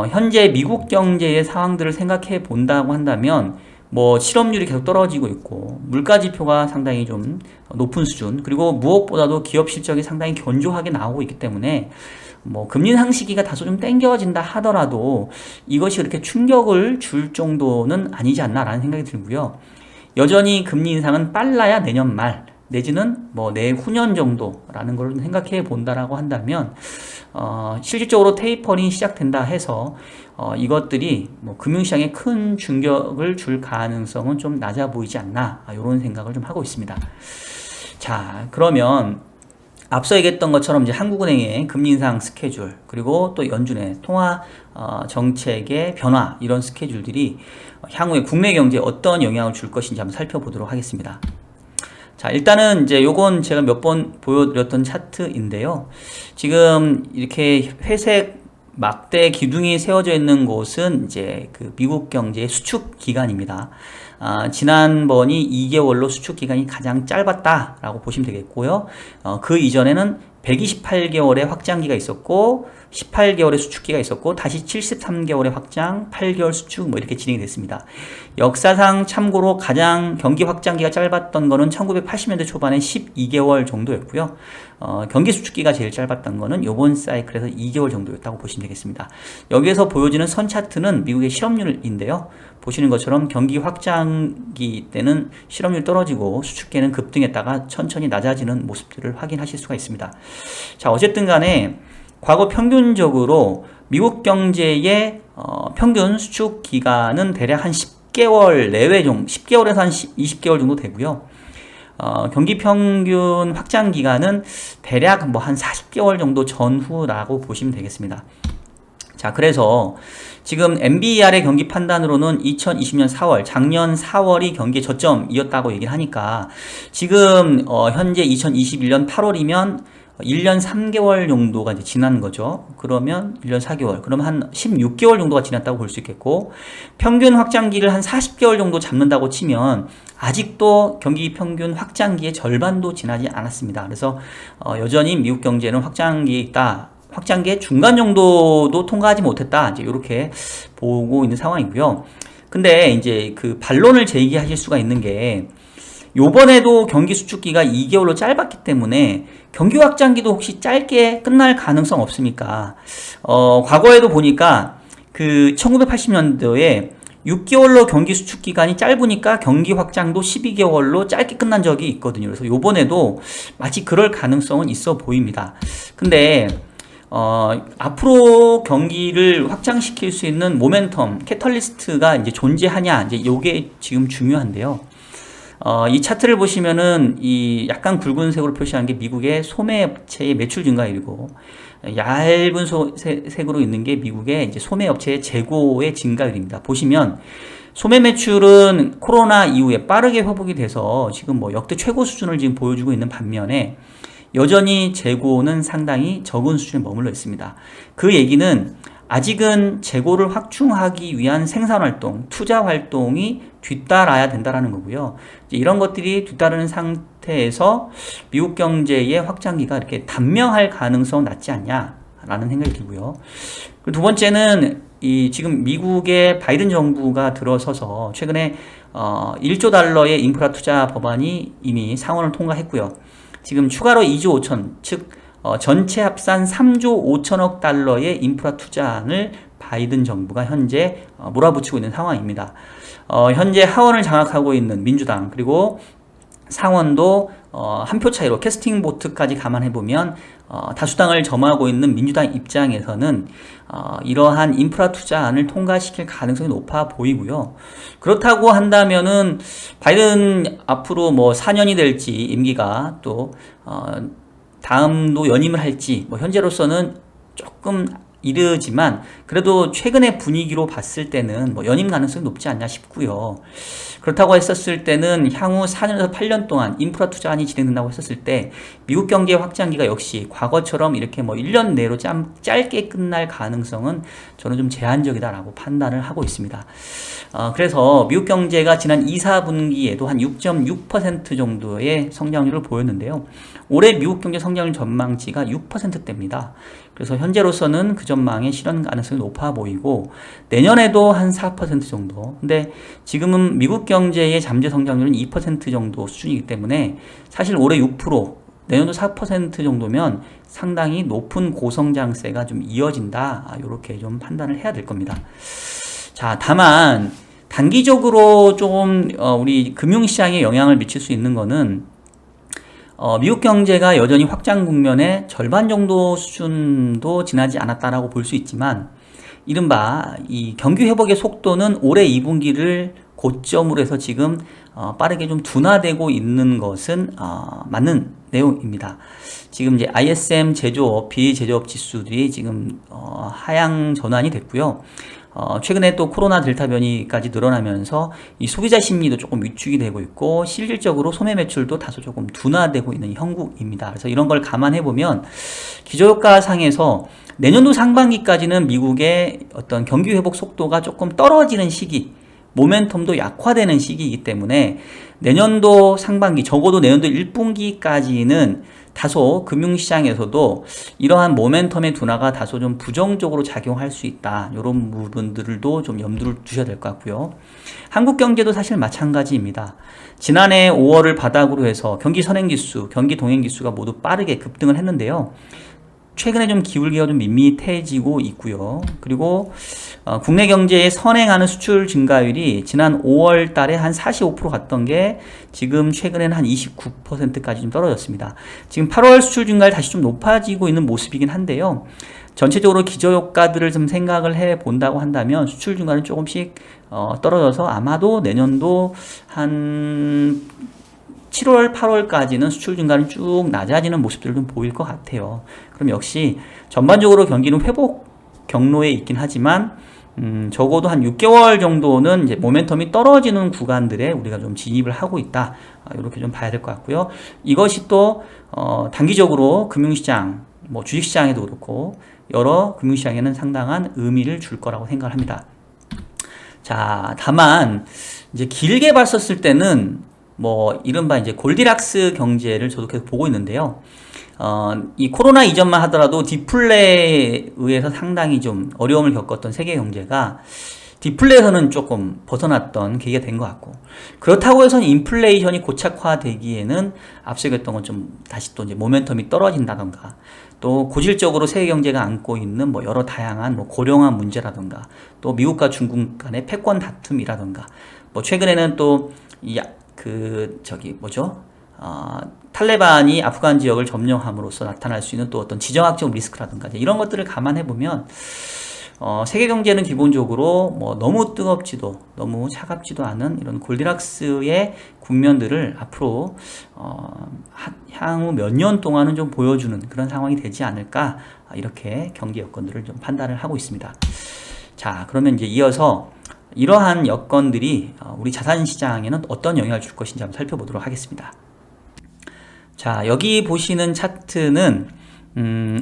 현재 미국 경제의 상황들을 생각해 본다고 한다면 뭐 실업률이 계속 떨어지고 있고 물가 지표가 상당히 좀 높은 수준, 그리고 무엇보다도 기업 실적이 상당히 견조하게 나오고 있기 때문에 뭐 금리 인상 시기가 다소 좀 땡겨진다 하더라도 이것이 그렇게 충격을 줄 정도는 아니지 않나라는 생각이 들고요. 여전히 금리 인상은 빨라야 내년 말 내지는 뭐 내후년 정도라는 걸 생각해 본다라고 한다면 실질적으로 테이퍼링이 시작된다 해서 이것들이 뭐 금융시장에 큰 충격을 줄 가능성은 좀 낮아 보이지 않나, 이런 생각을 좀 하고 있습니다. 자, 그러면 앞서 얘기했던 것처럼 이제 한국은행의 금리 인상 스케줄, 그리고 또 연준의 통화 정책의 변화, 이런 스케줄들이 향후에 국내 경제에 어떤 영향을 줄 것인지 한번 살펴보도록 하겠습니다. 자, 일단은 이제 요건 제가 몇 번 보여드렸던 차트인데요. 지금 이렇게 회색 막대 기둥이 세워져 있는 곳은 이제 그 미국 경제의 수축 기간입니다. 지난번이 2개월로 수축 기간이 가장 짧았다라고 보시면 되겠고요. 그 이전에는 128개월의 확장기가 있었고 18개월의 수축기가 있었고 다시 73개월의 확장, 8개월 수축, 뭐 이렇게 진행이 됐습니다. 역사상 참고로 가장 경기 확장기가 짧았던 거는 1980년대 초반에 12개월 정도였고요. 경기 수축기가 제일 짧았던 거는 요번 사이클에서 2개월 정도였다고 보시면 되겠습니다. 여기에서 보여지는 선 차트는 미국의 실업률인데요. 보시는 것처럼 경기 확장기 때는 실업률 떨어지고 수축기에는 급등했다가 천천히 낮아지는 모습들을 확인하실 수가 있습니다. 자, 어쨌든 간에 과거 평균적으로 미국 경제의 평균 수축 기간은 대략 한 10개월 내외 정도, 10개월에서 한 20개월 정도 되고요. 경기 평균 확장 기간은 대략 뭐 한 40개월 정도 전후라고 보시면 되겠습니다. 자, 그래서 지금 MBER의 경기 판단으로는 2020년 4월, 작년 4월이 경기의 저점이었다고 얘기를 하니까 지금 현재 2021년 8월이면 1년 3개월 정도가 이제 지난 거죠. 그러면 1년 4개월, 그러면 한 16개월 정도가 지났다고 볼 수 있겠고, 평균 확장기를 한 40개월 정도 잡는다고 치면 아직도 경기 평균 확장기의 절반도 지나지 않았습니다. 그래서 여전히 미국 경제는 확장기에 있다. 확장기의 중간 정도도 통과하지 못했다. 이제 이렇게 보고 있는 상황이고요. 근데 이제 그 반론을 제기하실 수가 있는 게, 요번에도 경기 수축기가 2개월로 짧았기 때문에 경기 확장기도 혹시 짧게 끝날 가능성 없습니까? 과거에도 보니까 그 1980년도에 6개월로 경기 수축 기간이 짧으니까 경기 확장도 12개월로 짧게 끝난 적이 있거든요. 그래서 요번에도 마치 그럴 가능성은 있어 보입니다. 근데 앞으로 경기를 확장시킬 수 있는 모멘텀, 캐털리스트가 이제 존재하냐, 이제 요게 지금 중요한데요. 이 차트를 보시면은 이 약간 굵은색으로 표시한 게 미국의 소매업체의 매출 증가율이고, 얇은 색으로 있는 게 미국의 이제 소매업체의 재고의 증가율입니다. 보시면 소매 매출은 코로나 이후에 빠르게 회복이 돼서 지금 뭐 역대 최고 수준을 지금 보여주고 있는 반면에 여전히 재고는 상당히 적은 수준에 머물러 있습니다. 그 얘기는 아직은 재고를 확충하기 위한 생산활동, 투자활동이 뒤따라야 된다는 거고요. 이런 것들이 뒤따르는 상태에서 미국 경제의 확장기가 이렇게 단명할 가능성은 낮지 않냐라는 생각이 들고요. 두 번째는 지금 미국의 바이든 정부가 들어서서 최근에 1조 달러의 인프라 투자 법안이 이미 상원을 통과했고요. 지금 추가로 2조 5천, 즉 전체 합산 3조 5천억 달러의 인프라 투자안을 바이든 정부가 현재 몰아붙이고 있는 상황입니다. 현재 하원을 장악하고 있는 민주당, 그리고 상원도 한 표 차이로 캐스팅 보트까지 감안해보면 다수당을 점하고 있는 민주당 입장에서는 이러한 인프라 투자안을 통과시킬 가능성이 높아 보이고요. 그렇다고 한다면은 바이든 앞으로 뭐 4년이 될지 임기가 또 다음도 연임을 할지 뭐 현재로서는 조금 이르지만 그래도 최근의 분위기로 봤을 때는 뭐 연임 가능성이 높지 않냐 싶고요. 그렇다고 했었을 때는 향후 4년에서 8년 동안 인프라 투자안이 진행된다고 했었을 때 미국 경제 확장기가 역시 과거처럼 이렇게 뭐 1년 내로 짧게 끝날 가능성은 저는 좀 제한적이다라고 판단을 하고 있습니다. 그래서 미국 경제가 지난 2, 4분기에도 한 6.6% 정도의 성장률을 보였는데요. 올해 미국 경제 성장률 전망치가 6%대입니다. 그래서 현재로서는 그 전망의 실현 가능성이 높아 보이고 내년에도 한 4% 정도. 근데 지금은 미국 경제의 잠재 성장률은 2% 정도 수준이기 때문에 사실 올해 6%, 내년도 4% 정도면 상당히 높은 고성장세가 좀 이어진다. 이렇게 좀 판단을 해야 될 겁니다. 자, 다만 단기적으로 좀 우리 금융시장에 영향을 미칠 수 있는 거는 미국 경제가 여전히 확장 국면의 절반 정도 수준도 지나지 않았다라고 볼 수 있지만 이른바 이 경기 회복의 속도는 올해 2분기를 고점으로 해서 지금 빠르게 좀 둔화되고 있는 것은 맞는 내용입니다. 지금 이제 ISM 제조업, 비제조업 지수들이 지금 하향 전환이 됐고요. 최근에 또 코로나 델타 변이까지 늘어나면서 이 소비자 심리도 조금 위축이 되고 있고 실질적으로 소매 매출도 다소 조금 둔화되고 있는 형국입니다. 그래서 이런 걸 감안해 보면 기저효과 상에서 내년도 상반기까지는 미국의 어떤 경기 회복 속도가 조금 떨어지는 시기, 모멘텀도 약화되는 시기이기 때문에 내년도 상반기, 적어도 내년도 1분기까지는 다소 금융시장에서도 이러한 모멘텀의 둔화가 다소 좀 부정적으로 작용할 수 있다. 이런 부분들도 좀 염두를 두셔야 될 것 같고요. 한국 경제도 사실 마찬가지입니다. 지난해 5월을 바닥으로 해서 경기 선행지수, 경기 동행지수가 모두 빠르게 급등을 했는데요. 최근에 좀 기울기가 좀 밋밋해지고 있고요. 그리고 국내 경제에 선행하는 수출 증가율이 지난 5월 달에 한 45% 갔던 게 지금 최근에는 한 29%까지 좀 떨어졌습니다. 지금 8월 수출 증가율 다시 좀 높아지고 있는 모습이긴 한데요. 전체적으로 기저효과들을 좀 생각을 해 본다고 한다면 수출 증가율은 조금씩 떨어져서 아마도 내년도 한 7월, 8월까지는 수출 증가는 쭉 낮아지는 모습들을 좀 보일 것 같아요. 그럼 역시 전반적으로 경기는 경로에 있긴 하지만 적어도 한 6개월 정도는 이제 모멘텀이 떨어지는 구간들에 우리가 좀 진입을 하고 있다. 이렇게 좀 봐야 될 것 같고요. 이것이 또 단기적으로 금융시장, 뭐 주식시장에도 그렇고 여러 금융시장에는 상당한 의미를 줄 거라고 생각을 합니다. 자, 다만 이제 길게 봤었을 때는 뭐 이른바 이제 골디락스 경제를 저도 계속 보고 있는데요. 이 코로나 이전만 하더라도 디플레에 의해서 상당히 좀 어려움을 겪었던 세계 경제가 디플레에서는 조금 벗어났던 계기가 된 것 같고, 그렇다고 해서 인플레이션이 고착화되기에는 앞서 얘기했던 건 좀 다시 또 이제 모멘텀이 떨어진다던가, 또 고질적으로 세계 경제가 안고 있는 뭐 여러 다양한 뭐 고령화 문제라던가, 또 미국과 중국 간의 패권 다툼이라던가, 뭐 최근에는 또 탈레반이 아프간 지역을 점령함으로써 나타날 수 있는 또 어떤 지정학적 리스크라든가 이런 것들을 감안해 보면 세계 경제는 기본적으로 뭐 너무 뜨겁지도 너무 차갑지도 않은 이런 골디락스의 국면들을 앞으로 향후 몇 년 동안은 좀 보여주는 그런 상황이 되지 않을까, 이렇게 경제 여건들을 좀 판단을 하고 있습니다. 자, 그러면 이제 이어서 이러한 여건들이 우리 자산시장에는 어떤 영향을 줄 것인지 한번 살펴보도록 하겠습니다. 자, 여기 보시는 차트는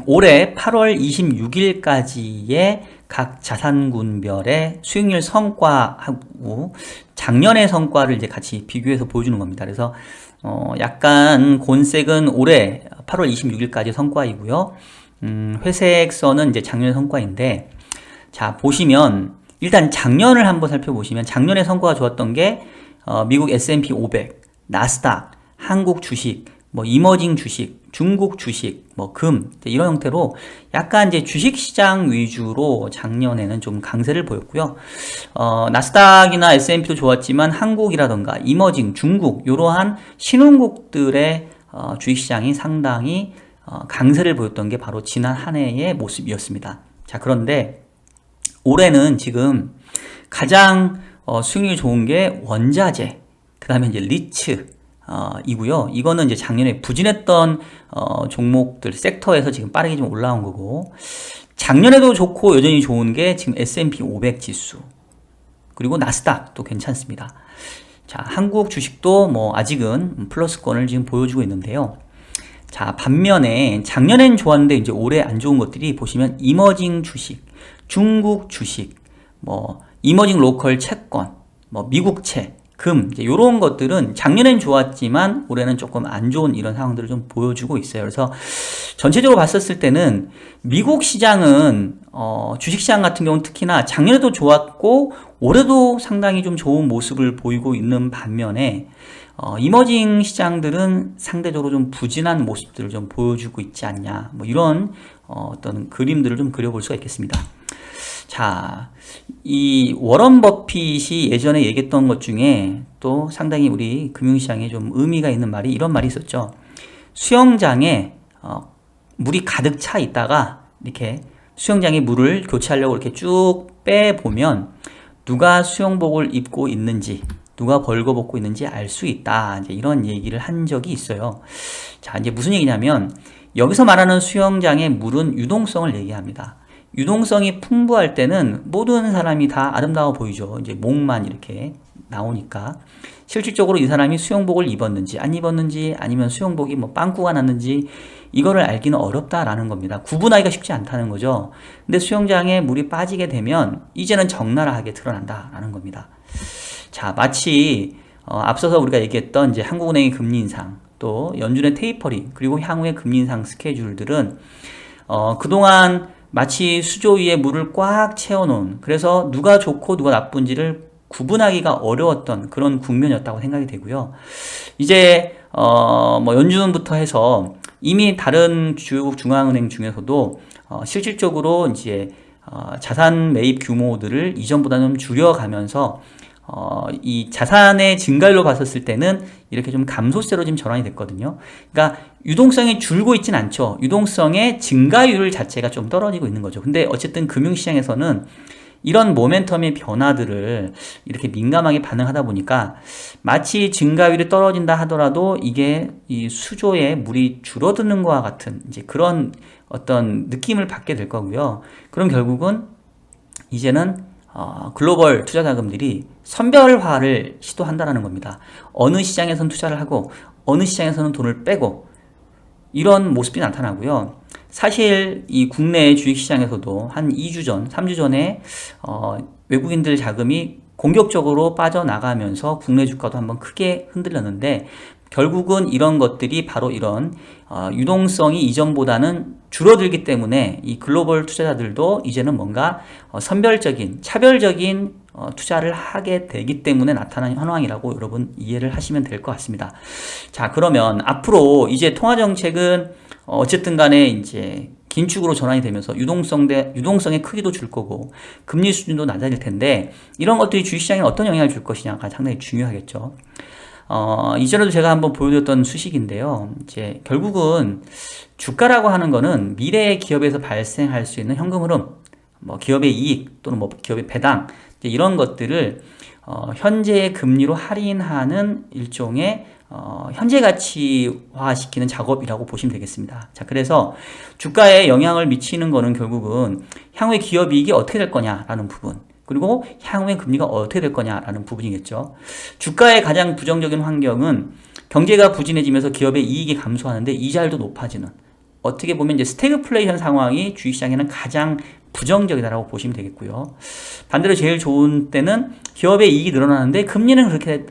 올해 8월 26일까지의 각 자산군별의 수익률 성과하고 작년의 성과를 이제 같이 비교해서 보여주는 겁니다. 그래서 약간 곤색은 올해 8월 26일까지 성과이고요. 회색 선은 이제 작년 성과인데, 자, 보시면 일단 작년을 한번 살펴보시면 작년에 성과가 좋았던 게 미국 S&P 500, 나스닥, 한국 주식, 뭐 이머징 주식, 중국 주식, 뭐 금, 이런 형태로 약간 이제 주식 시장 위주로 작년에는 좀 강세를 보였고요. 나스닥이나 S&P도 좋았지만 한국이라던가 이머징, 중국, 이러한 신흥국들의 주식 시장이 상당히 강세를 보였던 게 바로 지난 한 해의 모습이었습니다. 자, 그런데 올해는 지금 가장 수익률이 좋은 게 원자재, 그 다음에 이제 리츠, 이고요. 이거는 이제 작년에 부진했던 종목들, 섹터에서 지금 빠르게 좀 올라온 거고, 작년에도 좋고 여전히 좋은 게 지금 S&P 500 지수, 그리고 나스닥도 괜찮습니다. 자, 한국 주식도 뭐 아직은 플러스권을 지금 보여주고 있는데요. 자, 반면에 작년엔 좋았는데 이제 올해 안 좋은 것들이 보시면 이머징 주식, 중국 주식, 뭐 이머징 로컬 채권, 뭐 미국채, 금, 이제 이런 것들은 작년엔 좋았지만 올해는 조금 안 좋은 이런 상황들을 좀 보여주고 있어요. 그래서 전체적으로 봤었을 때는 미국 시장은 주식시장 같은 경우는 특히나 작년에도 좋았고 올해도 상당히 좀 좋은 모습을 보이고 있는 반면에 이머징 시장들은 상대적으로 좀 부진한 모습들을 좀 보여주고 있지 않냐, 뭐 이런 어떤 그림들을 좀 그려볼 수가 있겠습니다. 자, 이 워런 버핏이 예전에 얘기했던 것 중에 또 상당히 우리 금융시장에 좀 의미가 있는 말이, 이런 말이 있었죠. 수영장에 물이 가득 차 있다가 이렇게 수영장에 물을 교체하려고 이렇게 쭉 빼보면 누가 수영복을 입고 있는지, 누가 벌거벗고 있는지 알 수 있다, 이제 이런 얘기를 한 적이 있어요. 자, 이제 무슨 얘기냐면 여기서 말하는 수영장의 물은 유동성을 얘기합니다. 유동성이 풍부할 때는 모든 사람이 다 아름다워 보이죠. 이제 목만 이렇게 나오니까. 실질적으로 이 사람이 수영복을 입었는지 안 입었는지, 아니면 수영복이 뭐 빵꾸가 났는지, 이거를 알기는 어렵다라는 겁니다. 구분하기가 쉽지 않다는 거죠. 근데 수영장에 물이 빠지게 되면 이제는 적나라하게 드러난다라는 겁니다. 자, 마치 앞서서 우리가 얘기했던 이제 한국은행의 금리 인상, 또 연준의 테이퍼링, 그리고 향후의 금리 인상 스케줄들은 그동안 마치 수조 위에 물을 꽉 채워놓은, 그래서 누가 좋고 누가 나쁜지를 구분하기가 어려웠던 그런 국면이었다고 생각이 되고요. 이제 뭐 연준부터 해서 이미 다른 주요국 중앙은행 중에서도 실질적으로 이제 자산 매입 규모들을 이전보다는 줄여가면서 이 자산의 증가율로 봤었을 때는 이렇게 좀 감소세로 지금 전환이 됐거든요. 그러니까 유동성이 줄고 있진 않죠. 유동성의 증가율 자체가 좀 떨어지고 있는 거죠. 근데 어쨌든 금융시장에서는 이런 모멘텀의 변화들을 이렇게 민감하게 반응하다 보니까 마치 증가율이 떨어진다 하더라도 이게 이 수조에 물이 줄어드는 것과 같은 이제 그런 어떤 느낌을 받게 될 거고요. 그럼 결국은 이제는 글로벌 투자 자금들이 선별화를 시도한다는 겁니다. 어느 시장에서는 투자를 하고 어느 시장에서는 돈을 빼고 이런 모습이 나타나고요. 사실 이 국내 주식시장에서도 한 2주 전, 3주 전에 외국인들 자금이 공격적으로 빠져나가면서 국내 주가도 한번 크게 흔들렸는데 결국은 이런 것들이 바로 이런 유동성이 이전보다는 줄어들기 때문에 이 글로벌 투자자들도 이제는 뭔가 선별적인, 차별적인 투자를 하게 되기 때문에 나타난 현황이라고 여러분 이해를 하시면 될 것 같습니다. 자, 그러면 앞으로 이제 통화정책은 어쨌든 간에 이제 긴축으로 전환이 되면서 유동성의 크기도 줄 거고 금리 수준도 낮아질 텐데 이런 것들이 주식시장에 어떤 영향을 줄 것이냐가 상당히 중요하겠죠. 이전에도 제가 한번 보여드렸던 수식인데요. 이제 결국은 주가라고 하는 거는 미래의 기업에서 발생할 수 있는 현금 흐름, 뭐 기업의 이익 또는 뭐 기업의 배당 이런 것들을 현재의 금리로 할인하는 일종의 현재 가치화 시키는 작업이라고 보시면 되겠습니다. 자, 그래서 주가에 영향을 미치는 거는 결국은 향후에 기업 이익이 어떻게 될 거냐라는 부분, 그리고 향후에 금리가 어떻게 될 거냐라는 부분이겠죠. 주가의 가장 부정적인 환경은 경제가 부진해지면서 기업의 이익이 감소하는데 이자율도 높아지는, 어떻게 보면 이제 스태그플레이션 상황이 주식시장에는 가장 부정적이다라고 보시면 되겠고요. 반대로 제일 좋은 때는 기업의 이익이 늘어나는데 금리는 그렇게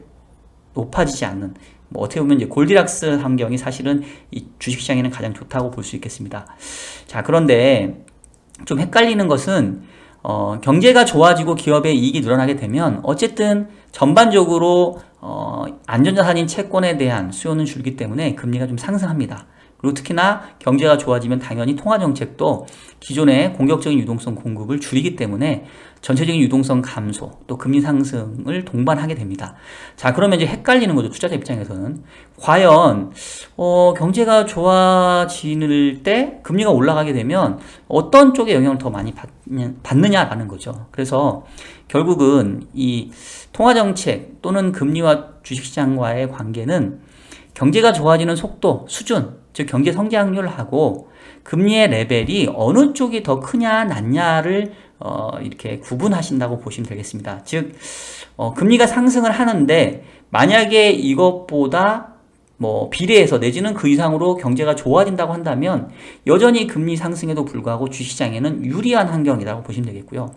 높아지지 않는, 뭐 어떻게 보면 이제 골디락스 환경이 사실은 이 주식시장에는 가장 좋다고 볼 수 있겠습니다. 자, 그런데 좀 헷갈리는 것은 경제가 좋아지고 기업의 이익이 늘어나게 되면 어쨌든 전반적으로 안전자산인 채권에 대한 수요는 줄기 때문에 금리가 좀 상승합니다. 그리고 특히나 경제가 좋아지면 당연히 통화정책도 기존의 공격적인 유동성 공급을 줄이기 때문에 전체적인 유동성 감소 또 금리 상승을 동반하게 됩니다. 자, 그러면 이제 헷갈리는 거죠. 투자자 입장에서는 과연 경제가 좋아질 때 금리가 올라가게 되면 어떤 쪽에 영향을 더 많이 받느냐라는 거죠. 그래서 결국은 이 통화정책 또는 금리와 주식시장과의 관계는 경제가 좋아지는 속도, 수준, 즉 경제 성장률하고 금리의 레벨이 어느 쪽이 더 크냐 낮냐를 이렇게 구분하신다고 보시면 되겠습니다. 즉 금리가 상승을 하는데 만약에 이것보다 뭐 비례해서 내지는 그 이상으로 경제가 좋아진다고 한다면 여전히 금리 상승에도 불구하고 주식시장에는 유리한 환경이라고 보시면 되겠고요.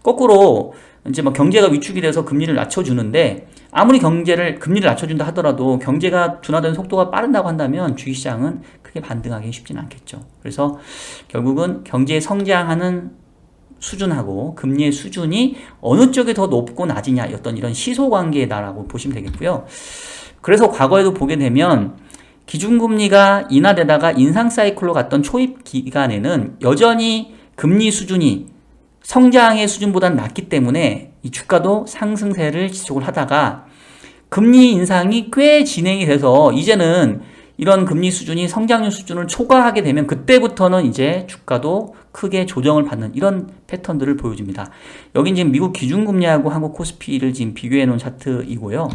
거꾸로 이제 뭐 경제가 위축이 돼서 금리를 낮춰주는데 아무리 금리를 낮춰준다 하더라도 경제가 둔화되는 속도가 빠른다고 한다면 주식시장은 크게 반등하기 쉽지는 않겠죠. 그래서 결국은 경제의 성장하는 수준하고 금리의 수준이 어느 쪽이 더 높고 낮으냐 어떤 이런 시소관계다라고 보시면 되겠고요. 그래서 과거에도 보게 되면 기준금리가 인하되다가 인상 사이클로 갔던 초입 기간에는 여전히 금리 수준이 성장의 수준보다는 낮기 때문에 이 주가도 상승세를 지속을 하다가 금리 인상이 꽤 진행이 돼서 이제는 이런 금리 수준이 성장률 수준을 초과하게 되면 그때부터는 이제 주가도 크게 조정을 받는 이런 패턴들을 보여줍니다. 여긴 지금 미국 기준금리하고 한국 코스피를 지금 비교해 놓은 차트이고요.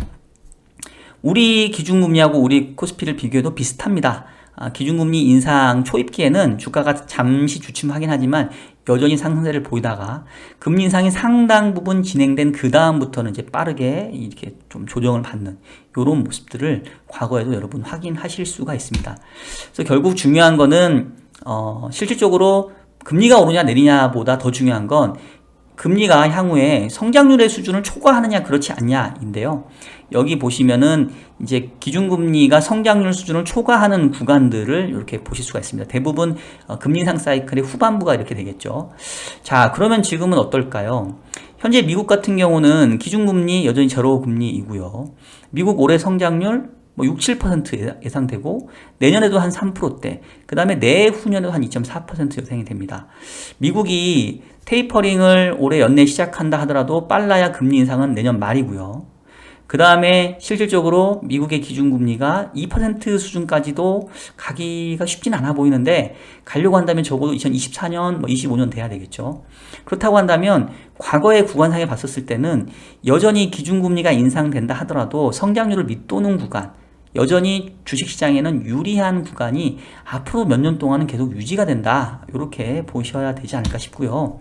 우리 기준금리하고 우리 코스피를 비교해도 비슷합니다. 기준금리 인상 초입기에는 주가가 잠시 주춤하긴 하지만 여전히 상승세를 보이다가 금리 인상이 상당 부분 진행된 그 다음부터는 이제 빠르게 이렇게 좀 조정을 받는 이런 모습들을 과거에도 여러분 확인하실 수가 있습니다. 그래서 결국 중요한 거는 실질적으로 금리가 오르냐 내리냐보다 더 중요한 건 금리가 향후에 성장률의 수준을 초과하느냐 그렇지 않냐인데요. 여기 보시면은 이제 기준금리가 성장률 수준을 초과하는 구간들을 이렇게 보실 수가 있습니다. 대부분 금리 인상 사이클의 후반부가 이렇게 되겠죠. 자, 그러면 지금은 어떨까요? 현재 미국 같은 경우는 기준금리 여전히 제로 금리이고요. 미국 올해 성장률 뭐 6, 7% 예상되고 내년에도 한 3%대, 그 다음에 내후년에도 한 2.4% 예상이 됩니다. 미국이 테이퍼링을 올해 연내 시작한다 하더라도 빨라야 금리 인상은 내년 말이고요. 그 다음에 실질적으로 미국의 기준금리가 2% 수준까지도 가기가 쉽진 않아 보이는데 가려고 한다면 적어도 2024년, 25년 돼야 되겠죠. 그렇다고 한다면 과거의 구간상에 봤었을 때는 여전히 기준금리가 인상된다 하더라도 성장률을 밑도는 구간, 여전히 주식시장에는 유리한 구간이 앞으로 몇 년 동안은 계속 유지가 된다. 이렇게 보셔야 되지 않을까 싶고요.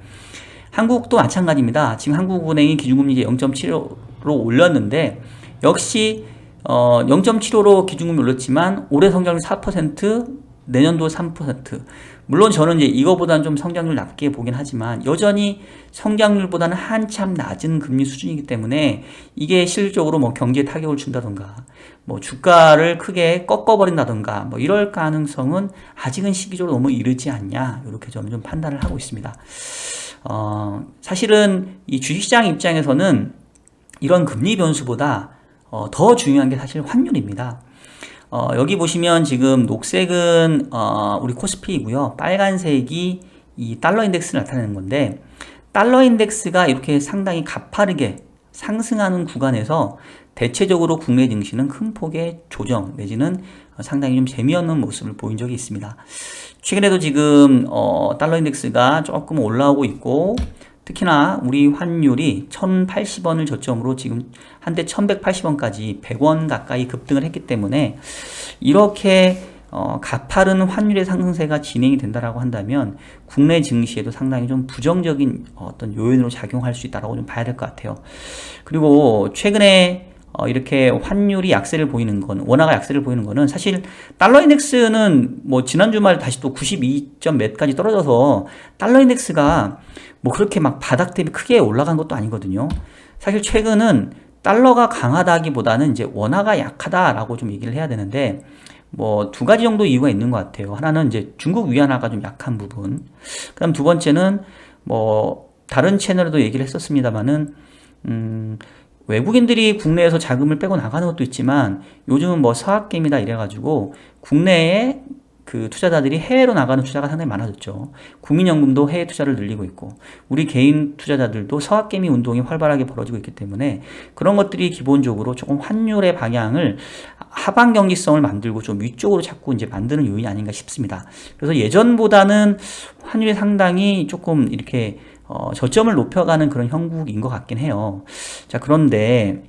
한국도 마찬가지입니다. 지금 한국은행이 기준금리 이제 0.75로 올렸는데 역시 0.75로 기준금리 올렸지만 올해 성장률 4%, 내년도 3%. 물론 저는 이제 이거보다는 좀 성장률 낮게 보긴 하지만 여전히 성장률보다는 한참 낮은 금리 수준이기 때문에 이게 실질적으로 뭐 경제에 타격을 준다던가 뭐 주가를 크게 꺾어버린다던가 뭐 이럴 가능성은 아직은 시기적으로 너무 이르지 않냐, 이렇게 저는 좀 판단을 하고 있습니다. 사실은 이 주식시장 입장에서는 이런 금리 변수보다 더 중요한 게 사실 환율입니다. 여기 보시면 지금 녹색은 우리 코스피이고요. 빨간색이 이 달러 인덱스를 나타내는 건데, 달러 인덱스가 이렇게 상당히 가파르게 상승하는 구간에서 대체적으로 국내 증시는 큰 폭의 조정 내지는 상당히 좀 재미없는 모습을 보인 적이 있습니다. 최근에도 지금 달러 인덱스가 조금 올라오고 있고, 특히나 우리 환율이 1080원을 저점으로 지금 한때 1180원까지 100원 가까이 급등을 했기 때문에 이렇게 가파른 환율의 상승세가 진행이 된다라고 한다면 국내 증시에도 상당히 좀 부정적인 어떤 요인으로 작용할 수 있다라고 좀 봐야 될 것 같아요. 그리고 최근에 이렇게 환율이 약세를 보이는 건, 원화가 약세를 보이는 거는 사실 달러 인덱스는 뭐 지난 주말 다시 또 92점 몇까지 떨어져서 달러 인덱스가 뭐 그렇게 막 바닥 대비 크게 올라간 것도 아니거든요. 사실 최근은 달러가 강하다기보다는 이제 원화가 약하다라고 좀 얘기를 해야 되는데, 뭐 두 가지 정도 이유가 있는 것 같아요. 하나는 이제 중국 위안화가 좀 약한 부분. 그다음 두 번째는 뭐 다른 채널에도 얘기를 했었습니다만은 외국인들이 국내에서 자금을 빼고 나가는 것도 있지만 요즘은 뭐 서학개미다 이래가지고 국내에 그 투자자들이 해외로 나가는 투자가 상당히 많아졌죠. 국민연금도 해외 투자를 늘리고 있고 우리 개인 투자자들도 서학개미 운동이 활발하게 벌어지고 있기 때문에 그런 것들이 기본적으로 조금 환율의 방향을 하방 경직성을 만들고 좀 위쪽으로 자꾸 이제 만드는 요인이 아닌가 싶습니다. 그래서 예전보다는 환율이 상당히 조금 이렇게 저점을 높여가는 그런 형국인 것 같긴 해요. 자, 그런데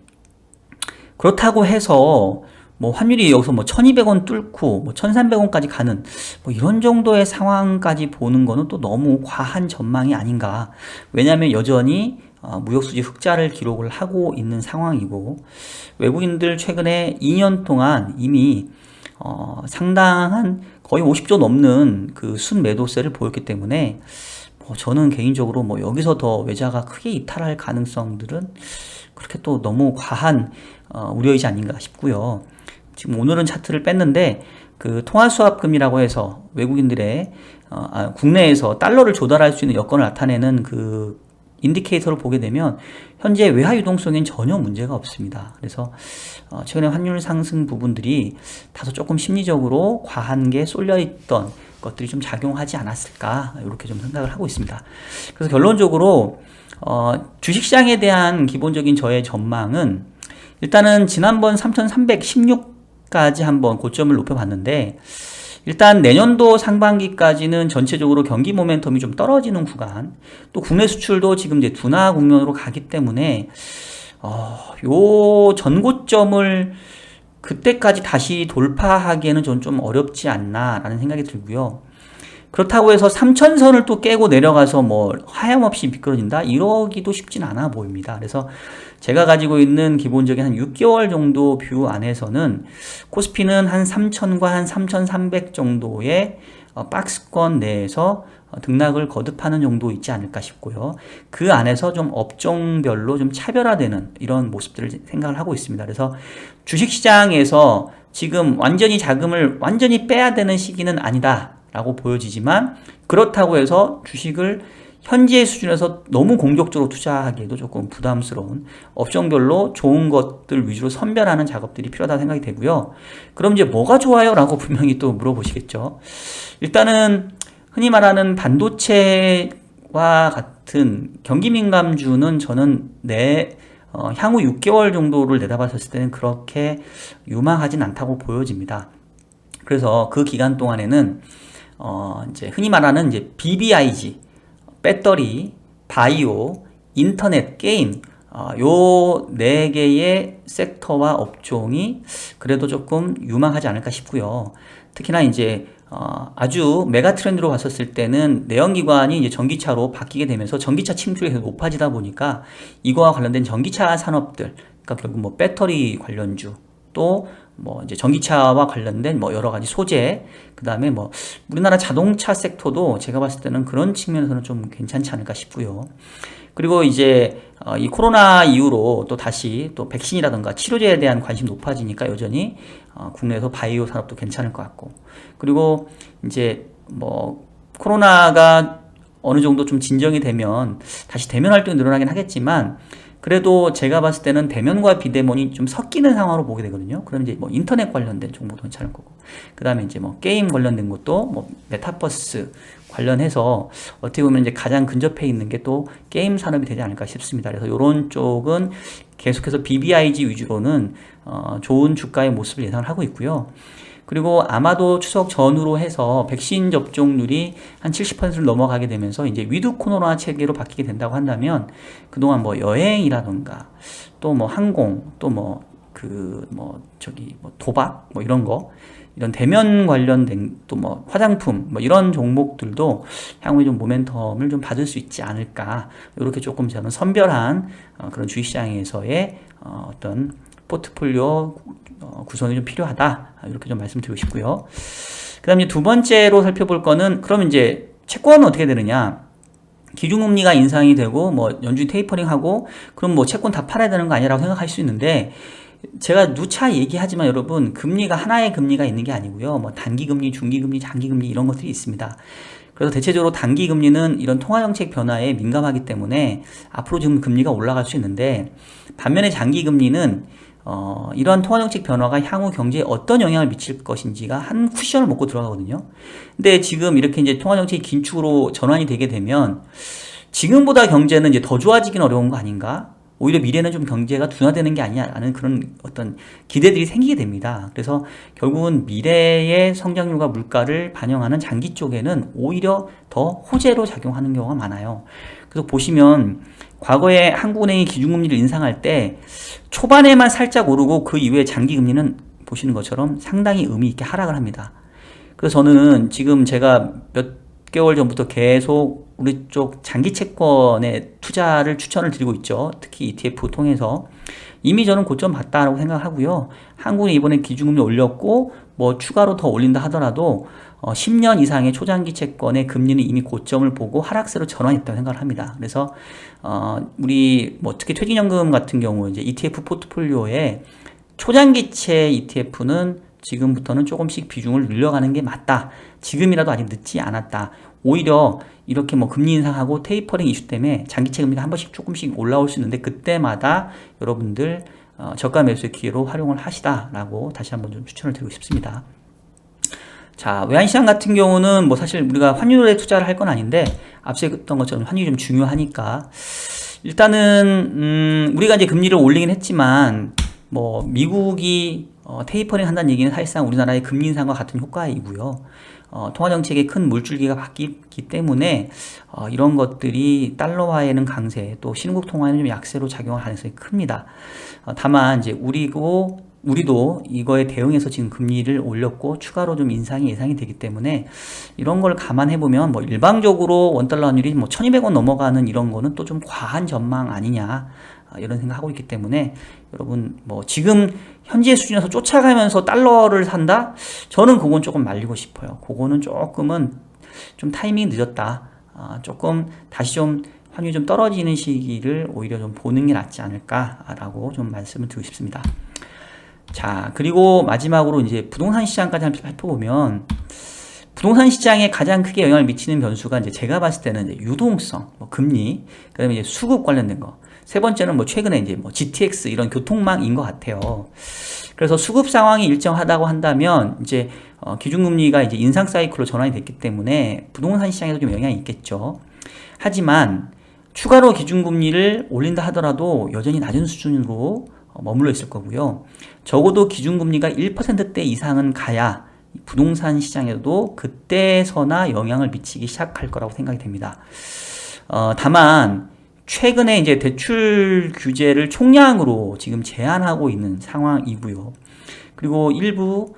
그렇다고 해서 뭐 환율이 여기서 뭐 1200원 뚫고 뭐 1300원까지 가는 뭐 이런 정도의 상황까지 보는 거는 또 너무 과한 전망이 아닌가. 왜냐하면 여전히 무역수지 흑자를 기록을 하고 있는 상황이고 외국인들 최근에 2년 동안 이미 상당한 거의 50조 넘는 그 순매도세를 보였기 때문에 저는 개인적으로 뭐 여기서 더 외자가 크게 이탈할 가능성들은 그렇게 또 너무 과한 우려이지 아닌가 싶고요. 지금 오늘은 차트를 뺐는데 그 통화수합금이라고 해서 외국인들의 국내에서 달러를 조달할 수 있는 여건을 나타내는 그 인디케이터를 보게 되면 현재 외화 유동성엔 전혀 문제가 없습니다. 그래서 최근에 환율 상승 부분들이 다소 조금 심리적으로 과한 게 쏠려있던 것들이 좀 작용하지 않았을까, 이렇게 좀 생각을 하고 있습니다. 그래서 결론적으로 주식시장에 대한 기본적인 저의 전망은 일단은 지난번 3316까지 한번 고점을 높여봤는데 일단 내년도 상반기까지는 전체적으로 경기 모멘텀이 좀 떨어지는 구간, 또 국내 수출도 지금 이제 둔화 국면으로 가기 때문에 요 전고점을 그때까지 다시 돌파하기에는 좀 어렵지 않나라는 생각이 들고요. 그렇다고 해서 3000선을 또 깨고 내려가서 뭐 하염없이 미끄러진다? 이러기도 쉽진 않아 보입니다. 그래서 제가 가지고 있는 기본적인 한 6개월 정도 뷰 안에서는 코스피는 한 3000과 한 3300 정도의 박스권 내에서 등락을 거듭하는 정도 있지 않을까 싶고요. 그 안에서 좀 업종별로 좀 차별화되는 이런 모습들을 생각을 하고 있습니다. 그래서 주식시장에서 지금 완전히 자금을 완전히 빼야 되는 시기는 아니다 라고 보여지지만 그렇다고 해서 주식을 현재의 수준에서 너무 공격적으로 투자하기에도 조금 부담스러운 업종별로 좋은 것들 위주로 선별하는 작업들이 필요하다고 생각이 되고요. 그럼 이제 뭐가 좋아요? 라고 분명히 또 물어보시겠죠. 일단은 흔히 말하는 반도체와 같은 경기민감주는 저는 향후 6개월 정도를 내다봤을 때는 그렇게 유망하진 않다고 보여집니다. 그래서 그 기간 동안에는 이제 흔히 말하는 이제 BBIG, 배터리, 바이오, 인터넷, 게임 요 네 개의 섹터와 업종이 그래도 조금 유망하지 않을까 싶고요. 특히나 이제 아주 메가 트렌드로 봤었을 때는 내연기관이 이제 전기차로 바뀌게 되면서 전기차 침투율이 계속 높아지다 보니까 이거와 관련된 전기차 산업들, 그러니까 결국 뭐 배터리 관련주, 또 뭐 이제 전기차와 관련된 뭐 여러 가지 소재, 그 다음에 뭐 우리나라 자동차 섹터도 제가 봤을 때는 그런 측면에서는 좀 괜찮지 않을까 싶고요. 그리고 이제 이 코로나 이후로 또 다시 또 백신이라든가 치료제에 대한 관심 높아지니까 여전히 국내에서 바이오 산업도 괜찮을 것 같고, 그리고 이제 뭐 코로나가 어느 정도 좀 진정이 되면 다시 대면 활동이 늘어나긴 하겠지만, 그래도 제가 봤을 때는 대면과 비대면이 좀 섞이는 상황으로 보게 되거든요. 그럼 이제 뭐 인터넷 관련된 정보도 괜찮을 거고, 그 다음에 이제 뭐 게임 관련된 것도 뭐 메타버스 관련해서 어떻게 보면 이제 가장 근접해 있는 게 또 게임 산업이 되지 않을까 싶습니다. 그래서 이런 쪽은 계속해서 BBIG 위주로는 좋은 주가의 모습을 예상을 하고 있고요. 그리고 아마도 추석 전후로 해서 백신 접종률이 한 70%를 넘어가게 되면서 이제 위드 코로나 체계로 바뀌게 된다고 한다면, 그동안 뭐 여행이라던가 또 뭐 항공, 또 뭐 도박 뭐 이런 거, 이런 대면 관련된 또 뭐 화장품 뭐 이런 종목들도 향후에 좀 모멘텀을 좀 받을 수 있지 않을까, 이렇게 조금 저는 선별한 그런 주식시장에서의 어떤 포트폴리오 구성이 좀 필요하다, 이렇게 좀 말씀드리고 싶고요. 그 다음에 두 번째로 살펴볼 거는, 그럼 이제 채권은 어떻게 되느냐. 기준금리가 인상이 되고 뭐 연준이 테이퍼링하고 그럼 뭐 채권 다 팔아야 되는 거 아니라고 생각할 수 있는데, 제가 누차 얘기하지만 여러분, 금리가 하나의 금리가 있는 게 아니고요. 뭐 단기금리, 중기금리, 장기금리 이런 것들이 있습니다. 그래서 대체적으로 단기금리는 이런 통화정책 변화에 민감하기 때문에 앞으로 지금 금리가 올라갈 수 있는데, 반면에 장기금리는 이러한 통화정책 변화가 향후 경제에 어떤 영향을 미칠 것인지가 한 쿠션을 먹고 들어가거든요. 근데 지금 이렇게 이제 통화정책이 긴축으로 전환이 되게 되면 지금보다 경제는 이제 더 좋아지긴 어려운 거 아닌가? 오히려 미래는 좀 경제가 둔화되는 게 아니냐라는 그런 어떤 기대들이 생기게 됩니다. 그래서 결국은 미래의 성장률과 물가를 반영하는 장기 쪽에는 오히려 더 호재로 작용하는 경우가 많아요. 그래서 보시면 과거에 한국은행이 기준금리를 인상할 때 초반에만 살짝 오르고 그 이후에 장기금리는 보시는 것처럼 상당히 의미 있게 하락을 합니다. 그래서 저는 지금 제가 몇 개월 전부터 계속 우리 쪽 장기 채권에 투자를 추천을 드리고 있죠. 특히 ETF 통해서. 이미 저는 고점 봤다라고 생각하고요. 한국은 이번에 기준금리 올렸고 뭐 추가로 더 올린다 하더라도 10년 이상의 초장기 채권의 금리는 이미 고점을 보고 하락세로 전환했다고 생각을 합니다. 그래서 우리 뭐 특히 퇴직연금 같은 경우 이제 ETF 포트폴리오에 초장기채 ETF는 지금부터는 조금씩 비중을 늘려가는 게 맞다. 지금이라도 아직 늦지 않았다. 오히려 이렇게 뭐 금리 인상하고 테이퍼링 이슈 때문에 장기채 금리가 한 번씩 조금씩 올라올 수 있는데, 그때마다 여러분들 저가 매수의 기회로 활용을 하시다라고 다시 한번 좀 추천을 드리고 싶습니다. 자, 외환시장 같은 경우는 뭐 사실 우리가 환율에 투자를 할 건 아닌데, 앞서 했던 것처럼 환율이 좀 중요하니까 일단은 우리가 이제 금리를 올리긴 했지만 뭐 미국이 테이퍼링 한다는 얘기는 사실상 우리나라의 금리 인상과 같은 효과이고요. 통화정책의 큰 물줄기가 바뀌기 때문에 이런 것들이 달러화에는 강세, 또 신흥국 통화에는 좀 약세로 작용할 가능성이 큽니다. 다만 이제 우리도 이거에 대응해서 지금 금리를 올렸고 추가로 좀 인상이 예상이 되기 때문에 이런 걸 감안해 보면 뭐 일방적으로 원달러 환율이 뭐 1200원 넘어가는 이런 거는 또 좀 과한 전망 아니냐, 이런 생각하고 있기 때문에 여러분 뭐 지금 현재 수준에서 쫓아가면서 달러를 산다? 저는 그건 조금 말리고 싶어요. 그거는 조금은 좀 타이밍이 늦었다. 조금 다시 좀 환율이 좀 떨어지는 시기를 오히려 좀 보는 게 낫지 않을까라고 좀 말씀을 드리고 싶습니다. 자, 그리고 마지막으로 이제 부동산 시장까지 살펴보면, 부동산 시장에 가장 크게 영향을 미치는 변수가 이제 제가 봤을 때는 이제 유동성, 뭐 금리, 그다음에 이제 수급 관련된 거. 세 번째는 뭐 최근에 이제 뭐 GTX 이런 교통망인 것 같아요. 그래서 수급 상황이 일정하다고 한다면 이제 기준금리가 이제 인상 사이클로 전환이 됐기 때문에 부동산 시장에도 좀 영향이 있겠죠. 하지만 추가로 기준금리를 올린다 하더라도 여전히 낮은 수준으로 머물러 있을 거고요. 적어도 기준금리가 1%대 이상은 가야 부동산 시장에도 그때서나 영향을 미치기 시작할 거라고 생각이 됩니다. 다만 최근에 이제 대출 규제를 총량으로 지금 제한하고 있는 상황이고요. 그리고 일부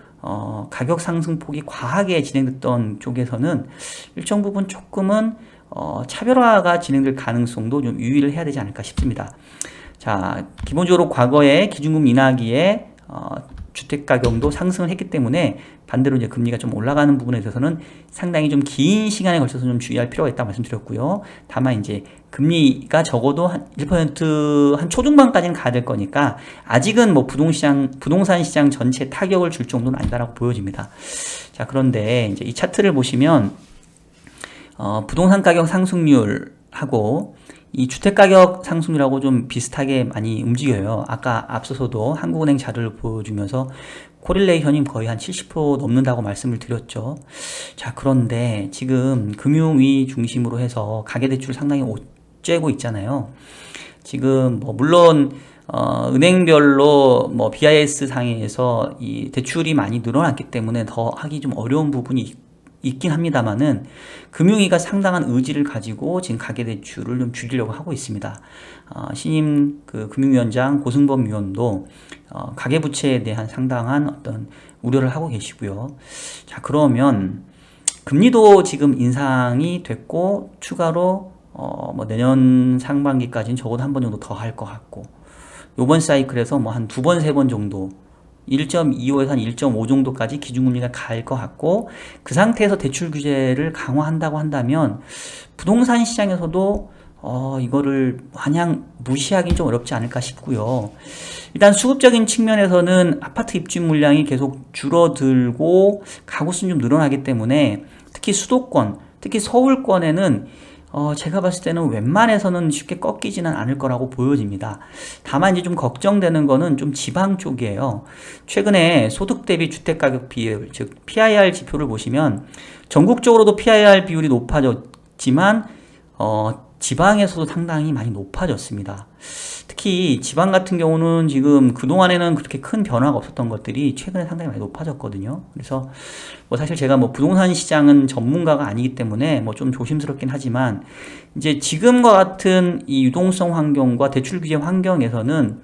가격 상승폭이 과하게 진행됐던 쪽에서는 일정 부분 조금은 차별화가 진행될 가능성도 좀 유의를 해야 되지 않을까 싶습니다. 자, 기본적으로 과거에 기준금 인하기에 주택가격도 상승을 했기 때문에 반대로 이제 금리가 좀 올라가는 부분에 대해서는 상당히 좀 긴 시간에 걸쳐서 좀 주의할 필요가 있다고 말씀드렸고요. 다만 이제 금리가 적어도 한 1% 한 초중반까지는 가야 될 거니까 아직은 뭐 부동산 시장 전체 타격을 줄 정도는 아니다라고 보여집니다. 자, 그런데 이제 이 차트를 보시면 부동산 가격 상승률하고 이 주택가격 상승률하고 좀 비슷하게 많이 움직여요. 아까 앞서서도 한국은행 자료를 보여주면서 코릴레이션이 거의 한 70% 넘는다고 말씀을 드렸죠. 자, 그런데 지금 금융위 중심으로 해서 가계대출 상당히 옥죄고 있잖아요. 지금 뭐 물론 은행별로 뭐 BIS 상에서 이 대출이 많이 늘어났기 때문에 더 하기 좀 어려운 부분이 있긴 합니다만은 금융위가 상당한 의지를 가지고 지금 가계대출을 좀 줄이려고 하고 있습니다. 신임 그 금융위원장 고승범 위원도 가계부채에 대한 상당한 어떤 우려를 하고 계시고요. 자, 그러면 금리도 지금 인상이 됐고 추가로 뭐 내년 상반기까지는 적어도 한 번 정도 더 할 것 같고 요번 사이클에서 뭐 한 두 번, 세 번 정도 1.25에서 한 1.5 정도까지 기준금리가 갈 것 같고 그 상태에서 대출 규제를 강화한다고 한다면 부동산 시장에서도 이거를 마냥 무시하기 좀 어렵지 않을까 싶고요. 일단 수급적인 측면에서는 아파트 입주 물량이 계속 줄어들고 가구수는 좀 늘어나기 때문에 특히 수도권, 특히 서울권에는 제가 봤을 때는 웬만해서는 쉽게 꺾이지는 않을 거라고 보여집니다. 다만 이제 좀 걱정되는 거는 좀 지방 쪽이에요. 최근에 소득 대비 주택가격 비율, 즉 PIR 지표를 보시면 전국적으로도 PIR 비율이 높아졌지만 지방에서도 상당히 많이 높아졌습니다. 특히 지방 같은 경우는 지금 그동안에는 그렇게 큰 변화가 없었던 것들이 최근에 상당히 많이 높아졌거든요. 그래서 뭐 사실 제가 뭐 부동산 시장은 전문가가 아니기 때문에 뭐 좀 조심스럽긴 하지만 이제 지금과 같은 이 유동성 환경과 대출 규제 환경에서는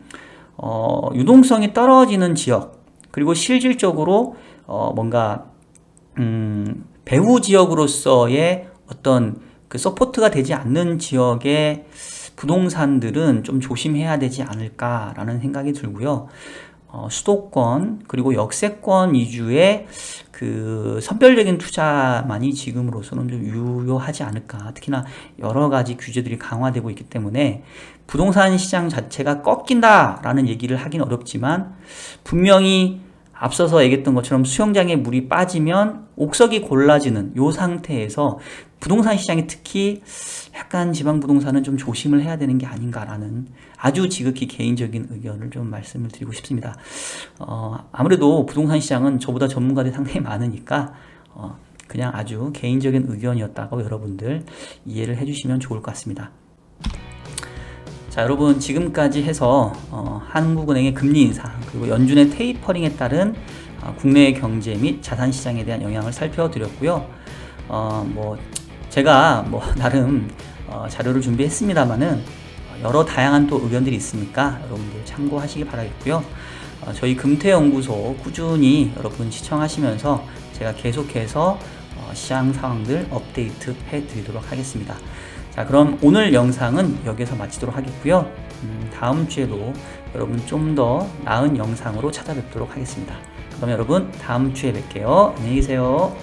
유동성이 떨어지는 지역 그리고 실질적으로 뭔가 배후 지역으로서의 어떤 그 서포트가 되지 않는 지역의 부동산들은 좀 조심해야 되지 않을까라는 생각이 들고요. 수도권 그리고 역세권 위주의 그 선별적인 투자만이 지금으로서는 좀 유효하지 않을까. 특히나 여러 가지 규제들이 강화되고 있기 때문에 부동산 시장 자체가 꺾인다라는 얘기를 하긴 어렵지만 분명히 앞서서 얘기했던 것처럼 수영장에 물이 빠지면 옥석이 골라지는 이 상태에서 부동산 시장이 특히 약간 지방 부동산은 좀 조심을 해야 되는 게 아닌가라는 아주 지극히 개인적인 의견을 좀 말씀을 드리고 싶습니다. 아무래도 부동산 시장은 저보다 전문가들이 상당히 많으니까 그냥 아주 개인적인 의견이었다고 여러분들 이해를 해주시면 좋을 것 같습니다. 자, 여러분 지금까지 해서 한국은행의 금리 인상 그리고 연준의 테이퍼링에 따른 국내 경제 및 자산 시장에 대한 영향을 살펴드렸고요. 뭐 제가 뭐 나름 자료를 준비했습니다만은 여러 다양한 또 의견들이 있으니까 여러분들 참고하시기 바라겠고요. 저희 금태연구소 꾸준히 여러분 시청하시면서 제가 계속해서 시장 상황들 업데이트 해드리도록 하겠습니다. 자, 그럼 오늘 영상은 여기서 마치도록 하겠고요. 다음 주에도 여러분 좀 더 나은 영상으로 찾아뵙도록 하겠습니다. 그럼 여러분 다음 주에 뵐게요. 안녕히 계세요.